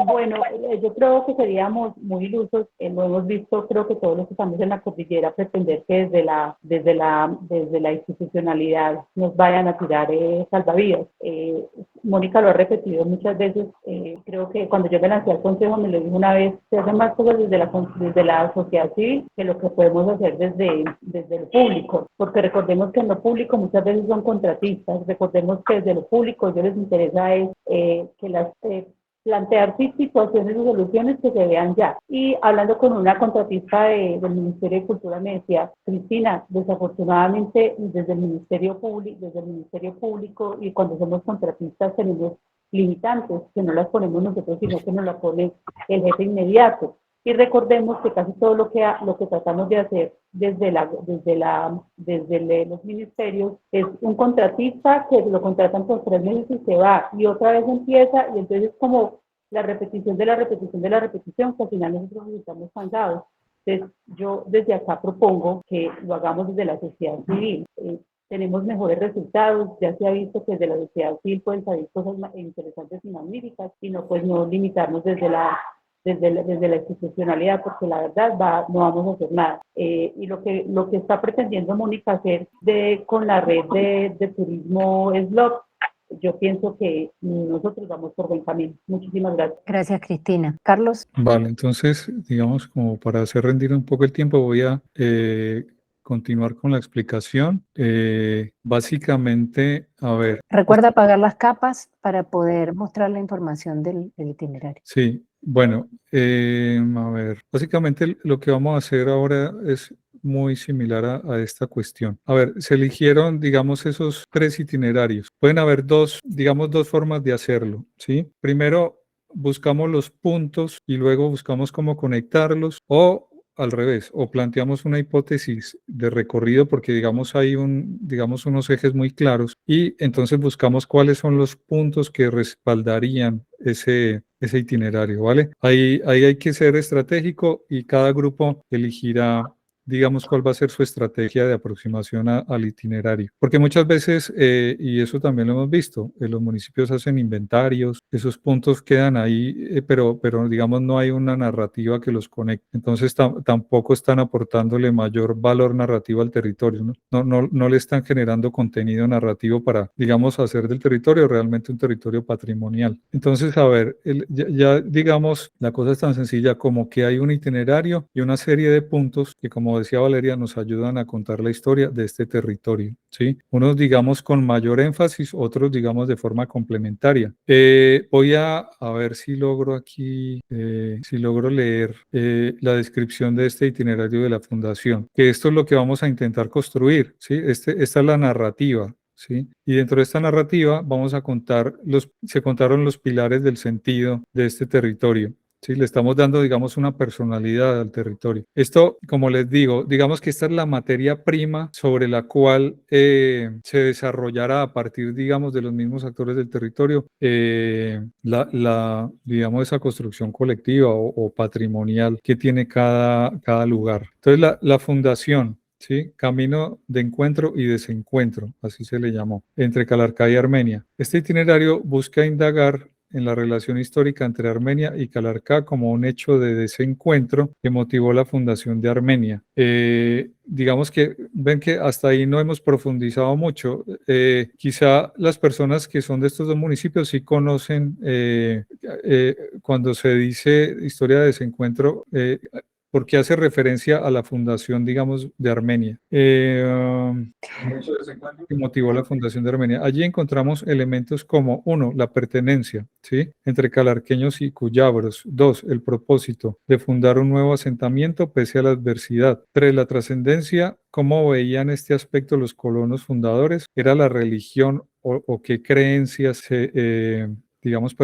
Bueno, yo creo que seríamos muy ilusos, lo hemos visto, creo que todos los que estamos en la cordillera, pretender que desde la institucionalidad nos vayan a tirar salvavidas. Mónica lo ha repetido muchas veces, creo que cuando yo me lancé al consejo me lo dijo una vez, se hacen más cosas desde la sociedad civil que lo que podemos hacer desde el público, porque recordemos que en lo público muchas veces son contratistas, recordemos que desde lo público a ellos les interesa plantear situaciones y soluciones que se vean ya. Y hablando con una contratista del Ministerio de Cultura me decía, Cristina, desafortunadamente desde el Ministerio Público y cuando somos contratistas tenemos limitantes, que no las ponemos nosotros, sino que nos las pone el jefe inmediato. Y recordemos que casi todo lo que tratamos de hacer desde los ministerios es un contratista que lo contratan por 3 meses y se va, y otra vez empieza, y entonces como la repetición de la repetición, que al final nosotros estamos cansados. Entonces yo desde acá propongo que lo hagamos desde la sociedad civil. Tenemos mejores resultados, ya se ha visto que desde la sociedad civil pueden salir cosas interesantes y magníficas, y no limitarnos desde la institucionalidad, porque la verdad no vamos a hacer nada. Y lo que está pretendiendo Mónica hacer con la red de turismo SLOC, yo pienso que nosotros vamos por buen camino. Muchísimas gracias. Gracias, Cristina. Carlos. Vale, entonces, digamos, como para hacer rendir un poco el tiempo, voy a continuar con la explicación. Básicamente, a ver. Recuerda apagar las capas para poder mostrar la información del itinerario. Sí, bueno, a ver, básicamente lo que vamos a hacer ahora es muy similar a esta cuestión. A ver, se eligieron, digamos, esos 3 itinerarios. Pueden haber dos formas de hacerlo, ¿sí? Primero, buscamos los puntos y luego buscamos cómo conectarlos, o al revés, o planteamos una hipótesis de recorrido porque digamos hay unos ejes muy claros y entonces buscamos cuáles son los puntos que respaldarían ese itinerario, ¿vale? Ahí hay que ser estratégico y cada grupo elegirá, digamos, cuál va a ser su estrategia de aproximación al itinerario. Porque muchas veces, y eso también lo hemos visto, los municipios hacen inventarios, esos puntos quedan ahí, pero digamos no hay una narrativa que los conecte. Entonces tampoco están aportándole mayor valor narrativo al territorio, ¿no? No le están generando contenido narrativo para, digamos, hacer del territorio realmente un territorio patrimonial. Entonces, a ver, ya digamos, la cosa es tan sencilla como que hay un itinerario y una serie de puntos que, como decía Valeria, nos ayudan a contar la historia de este territorio, ¿sí? Unos, digamos, con mayor énfasis, otros, digamos, de forma complementaria. Voy a ver si logro aquí, si logro leer la descripción de este itinerario de la Fundación, que esto es lo que vamos a intentar construir, ¿sí? Esta es la narrativa, ¿sí? Y dentro de esta narrativa vamos a contar se contaron los pilares del sentido de este territorio. ¿sí? Le estamos dando, digamos, una personalidad al territorio. Esto, como les digo, digamos que esta es la materia prima sobre la cual se desarrollará a partir, digamos, de los mismos actores del territorio, digamos, esa construcción colectiva o patrimonial que tiene cada lugar. Entonces, la fundación, ¿sí? Camino de encuentro y desencuentro, así se le llamó, entre Calarcá y Armenia. Este itinerario busca indagar en la relación histórica entre Armenia y Calarcá como un hecho de desencuentro que motivó la fundación de Armenia. Digamos que ven que hasta ahí no hemos profundizado mucho. Quizá las personas que son de estos dos municipios sí conocen cuando se dice historia de desencuentro, porque hace referencia a la fundación, digamos, de Armenia. Que motivó la fundación de Armenia. Allí encontramos elementos como, 1, la pertenencia, ¿sí? Entre calarqueños y cuyabros. 2, el propósito de fundar un nuevo asentamiento pese a la adversidad. 3, la trascendencia, cómo veían este aspecto los colonos fundadores. Era la religión o qué creencias digamos,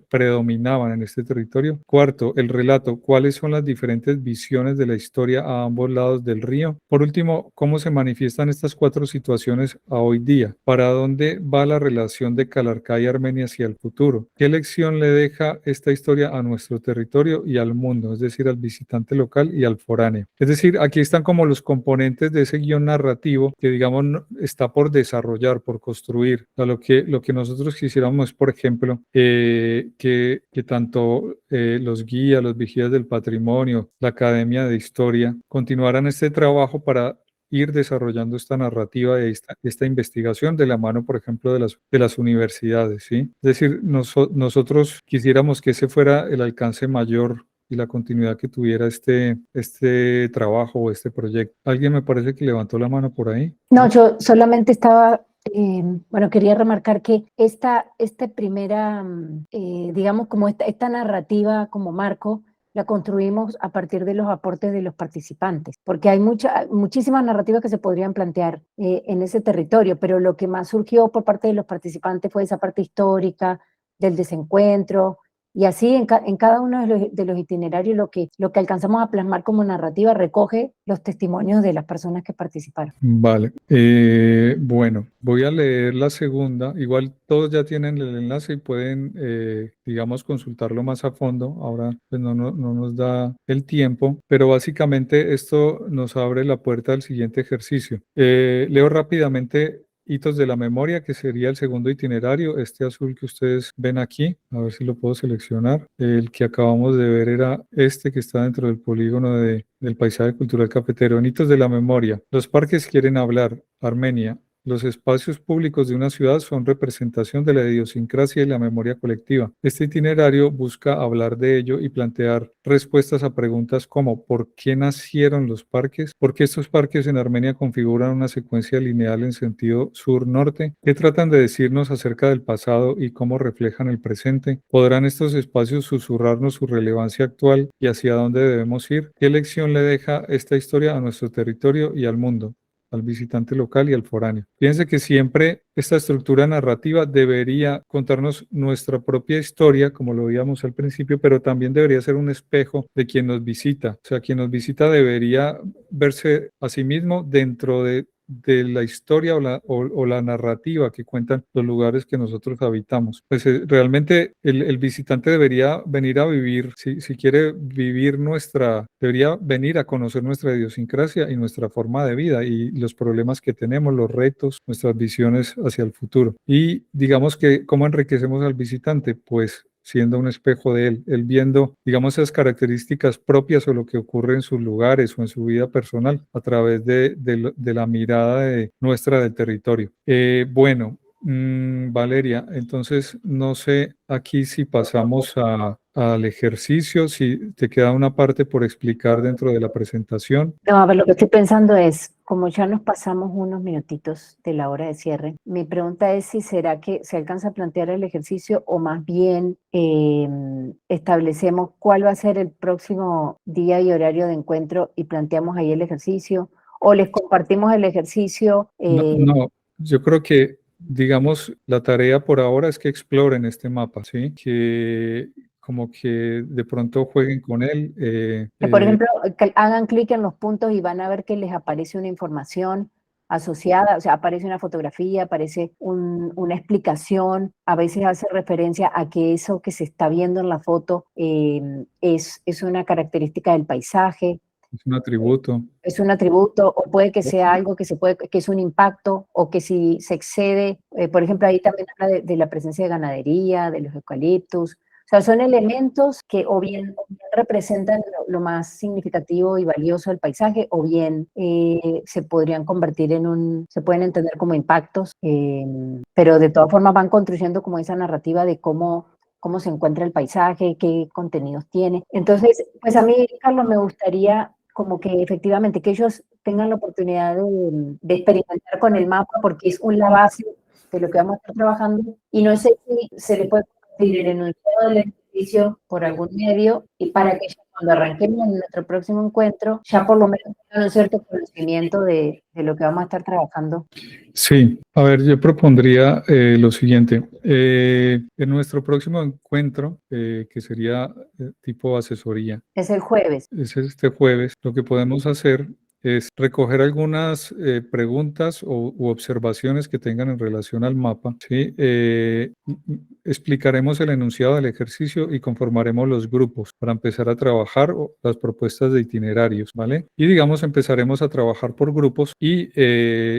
predominaban en este territorio. 4, el relato, cuáles son las diferentes visiones de la historia a ambos lados del río. Por último, cómo se manifiestan estas 4 situaciones a hoy día. ¿Para dónde va la relación de Calarcá y Armenia hacia el futuro? ¿Qué lección le deja esta historia a nuestro territorio y al mundo? Es decir, al visitante local y al foráneo. Es decir, aquí están como los componentes de ese guión narrativo que, digamos, está por desarrollar, por construir. O sea, lo que nosotros quisiéramos es, por ejemplo, que tanto los guías, los vigías del patrimonio, la Academia de Historia, continuaran este trabajo para ir desarrollando esta narrativa y esta investigación de la mano, por ejemplo, de las universidades, ¿sí? Es decir, nosotros quisiéramos que ese fuera el alcance mayor y la continuidad que tuviera este trabajo o este proyecto. ¿Alguien me parece que levantó la mano por ahí? No, yo solamente estaba, bueno, quería remarcar que esta primera, digamos, como esta narrativa como marco, la construimos a partir de los aportes de los participantes, porque hay muchísimas narrativas que se podrían plantear en ese territorio, pero lo que más surgió por parte de los participantes fue esa parte histórica, del desencuentro, y así en cada uno de los itinerarios lo que alcanzamos a plasmar como narrativa recoge los testimonios de las personas que participaron. Vale, bueno, voy a leer la segunda. Igual todos ya tienen el enlace y pueden, digamos, consultarlo más a fondo. Ahora pues no nos da el tiempo, pero básicamente esto nos abre la puerta al siguiente ejercicio. Leo rápidamente hitos de la memoria, que sería el segundo itinerario, este azul que ustedes ven aquí, a ver si lo puedo seleccionar. El que acabamos de ver era este que está dentro del polígono del paisaje cultural cafetero. En hitos de la memoria, los parques quieren hablar, Armenia. Los espacios públicos de una ciudad son representación de la idiosincrasia y la memoria colectiva. Este itinerario busca hablar de ello y plantear respuestas a preguntas como ¿por qué nacieron los parques? ¿Por qué estos parques en Armenia configuran una secuencia lineal en sentido sur-norte? ¿Qué tratan de decirnos acerca del pasado y cómo reflejan el presente? ¿Podrán estos espacios susurrarnos su relevancia actual y hacia dónde debemos ir? ¿Qué lección le deja esta historia a nuestro territorio y al mundo, al visitante local y al foráneo? Fíjense que siempre esta estructura narrativa debería contarnos nuestra propia historia, como lo veíamos al principio, pero también debería ser un espejo de quien nos visita. O sea, quien nos visita debería verse a sí mismo dentro de la historia o la narrativa que cuentan los lugares que nosotros habitamos. Pues realmente el visitante debería venir a vivir, si quiere vivir debería venir a conocer nuestra idiosincrasia y nuestra forma de vida y los problemas que tenemos, los retos, nuestras visiones hacia el futuro. Y digamos que, ¿cómo enriquecemos al visitante? Pues siendo un espejo de él viendo, digamos, esas características propias o lo que ocurre en sus lugares o en su vida personal a través de la mirada nuestra del territorio. Bueno, Valeria, entonces no sé aquí si pasamos al ejercicio, si te queda una parte por explicar dentro de la presentación. No, a ver, lo que estoy pensando es, como ya nos pasamos unos minutitos de la hora de cierre, mi pregunta es si será que se alcanza a plantear el ejercicio o más bien establecemos cuál va a ser el próximo día y horario de encuentro y planteamos ahí el ejercicio, o les compartimos el ejercicio. No, yo creo que, digamos, la tarea por ahora es que exploren este mapa, ¿sí? Que como que de pronto jueguen con él. Que, por ejemplo, que hagan clic en los puntos y van a ver que les aparece una información asociada, o sea, aparece una fotografía, aparece una explicación, a veces hace referencia a que eso que se está viendo en la foto es una característica del paisaje. Es un atributo. Es un atributo, o puede que sea algo que que es un impacto, o que si se excede, por ejemplo, ahí también habla de la presencia de ganadería, de los eucaliptus. O sea, son elementos que o bien representan lo más significativo y valioso del paisaje, o bien se podrían convertir se pueden entender como impactos, pero de todas formas van construyendo como esa narrativa de cómo se encuentra el paisaje, qué contenidos tiene. Entonces, pues a mí, Carlos, me gustaría como que efectivamente que ellos tengan la oportunidad de experimentar con el mapa, porque es la base de lo que vamos a estar trabajando, y no sé si se le puede compartir el enunciado del ejercicio por algún medio, y para que ya cuando arranquemos en nuestro próximo encuentro, ya por lo menos tengan un cierto conocimiento de lo que vamos a estar trabajando. Sí, a ver, yo propondría lo siguiente. En nuestro próximo encuentro, que sería tipo asesoría, Es el jueves. es este jueves, lo que podemos hacer es recoger algunas preguntas u observaciones que tengan en relación al mapa, ¿sí? Explicaremos el enunciado del ejercicio y conformaremos los grupos para empezar a trabajar las propuestas de itinerarios, ¿vale? Y digamos, empezaremos a trabajar por grupos y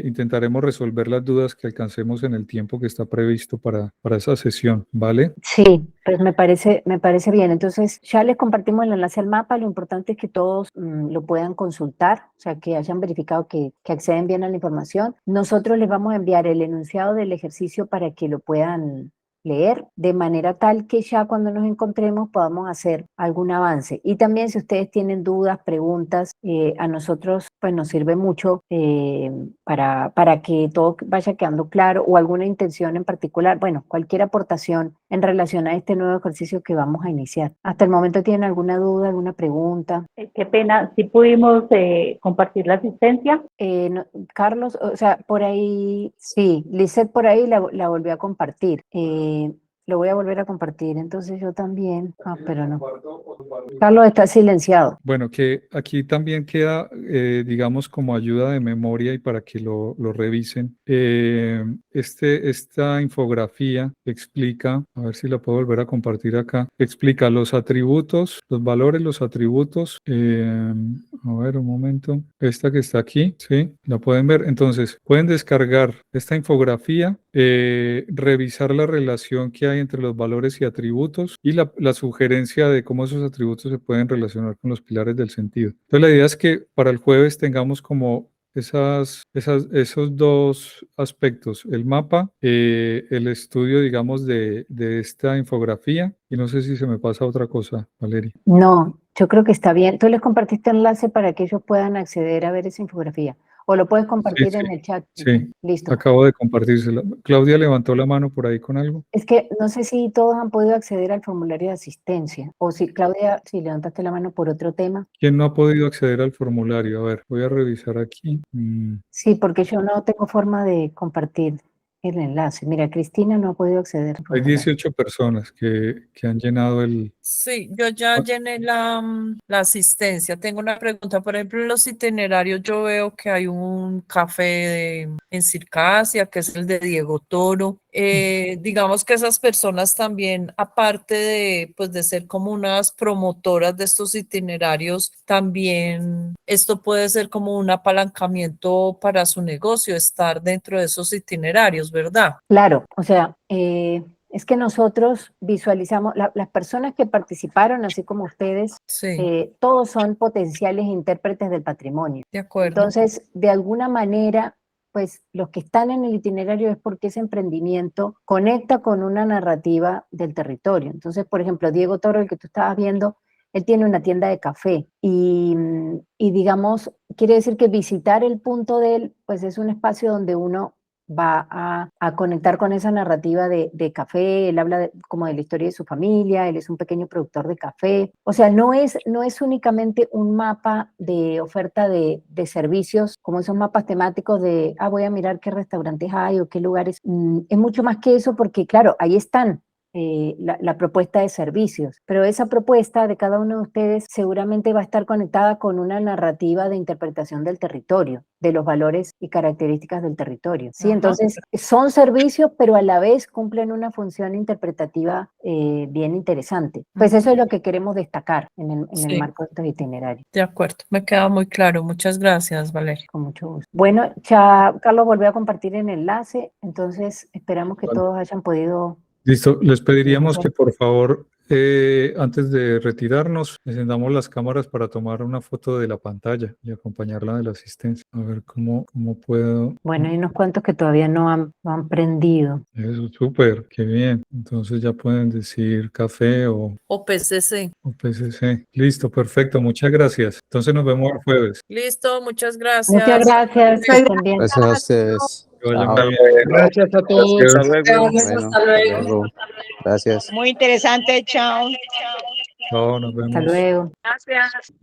intentaremos resolver las dudas que alcancemos en el tiempo que está previsto para esa sesión, ¿vale? Sí, pues me parece bien. Entonces, ya les compartimos el enlace al mapa. Lo importante es que todos lo puedan consultar, o sea, que hayan verificado que acceden bien a la información. Nosotros les vamos a enviar el enunciado del ejercicio para que lo puedan leer, de manera tal que ya cuando nos encontremos podamos hacer algún avance. Y también si ustedes tienen dudas, preguntas, a nosotros pues nos sirve mucho para que todo vaya quedando claro, o alguna intención en particular, bueno, cualquier aportación en relación a este nuevo ejercicio que vamos a iniciar. ¿Hasta el momento tienen alguna duda, alguna pregunta? Qué pena, ¿sí pudimos compartir la asistencia? No, Carlos, o sea, por ahí, sí, Lisette por ahí la volvió a compartir. Lo voy a volver a compartir, entonces yo también. Ah, pero no. Carlos está silenciado. Bueno, que aquí también queda, digamos, como ayuda de memoria y para que lo revisen. Esta infografía explica, a ver si la puedo volver a compartir acá, explica los atributos, los valores, los atributos. A ver, un momento. Esta que está aquí, ¿sí? La pueden ver. Entonces, pueden descargar esta infografía, revisar la relación que hay entre los valores y atributos y la sugerencia de cómo esos atributos se pueden relacionar con los pilares del sentido. Entonces, la idea es que para el jueves tengamos como esos dos aspectos, el mapa, el estudio, digamos, de esta infografía, y no sé si se me pasa otra cosa, Valeria. No, yo creo que está bien. Tú les compartiste enlace para que ellos puedan acceder a ver esa infografía. O lo puedes compartir en el chat. Sí, listo. Acabo de compartírsela. Claudia levantó la mano por ahí con algo. Es que no sé si todos han podido acceder al formulario de asistencia. O si, Claudia, si levantaste la mano por otro tema. ¿Quién no ha podido acceder al formulario? A ver, voy a revisar aquí. Sí, porque yo no tengo forma de compartir el enlace. Mira, Cristina no ha podido acceder. Hay 18 personas que han llenado el... Sí, yo ya llené la asistencia. Tengo una pregunta. Por ejemplo, en los itinerarios yo veo que hay un café en Circasia, que es el de Diego Toro. Digamos que esas personas también, aparte de ser como unas promotoras de estos itinerarios, también esto puede ser como un apalancamiento para su negocio, estar dentro de esos itinerarios, ¿verdad? Claro, o sea, es que nosotros visualizamos, las personas que participaron, así como ustedes, todos son potenciales intérpretes del patrimonio. De acuerdo. Entonces, de alguna manera, pues los que están en el itinerario es porque ese emprendimiento conecta con una narrativa del territorio. Entonces, por ejemplo, Diego Toro, el que tú estabas viendo, él tiene una tienda de café y digamos, quiere decir que visitar el punto de él, pues es un espacio donde uno va a conectar con esa narrativa de café. Él habla como de la historia de su familia, él es un pequeño productor de café. O sea, no es únicamente un mapa de oferta de servicios, como esos mapas temáticos de, voy a mirar qué restaurantes hay o qué lugares. Es mucho más que eso porque, claro, ahí están. la propuesta de servicios, pero esa propuesta de cada uno de ustedes seguramente va a estar conectada con una narrativa de interpretación del territorio, de los valores y características del territorio, ¿sí? Ajá. Entonces, son servicios, pero a la vez cumplen una función interpretativa bien interesante. Pues eso es lo que queremos destacar en el Sí. marco de estos itinerarios. De acuerdo, me queda muy claro. Muchas gracias, Valeria. Con mucho gusto. Bueno, ya Carlos volvió a compartir el enlace, entonces esperamos que Vale. todos hayan podido. Listo, les pediríamos que por favor, antes de retirarnos, encendamos las cámaras para tomar una foto de la pantalla y acompañarla de la asistencia. A ver cómo puedo. Bueno, hay unos cuantos que todavía no han prendido. Eso, súper, qué bien. Entonces ya pueden decir café o PCC. PCC. Listo, perfecto, muchas gracias. Entonces nos vemos el jueves. Listo, muchas gracias. Muchas gracias. Que estén bien. Gracias a ustedes. Que vayan Chao. muy bien. Gracias a todos. Hasta luego. Bueno, hasta luego. Gracias. Muy interesante, chao. Chao, nos vemos. Hasta luego. Gracias.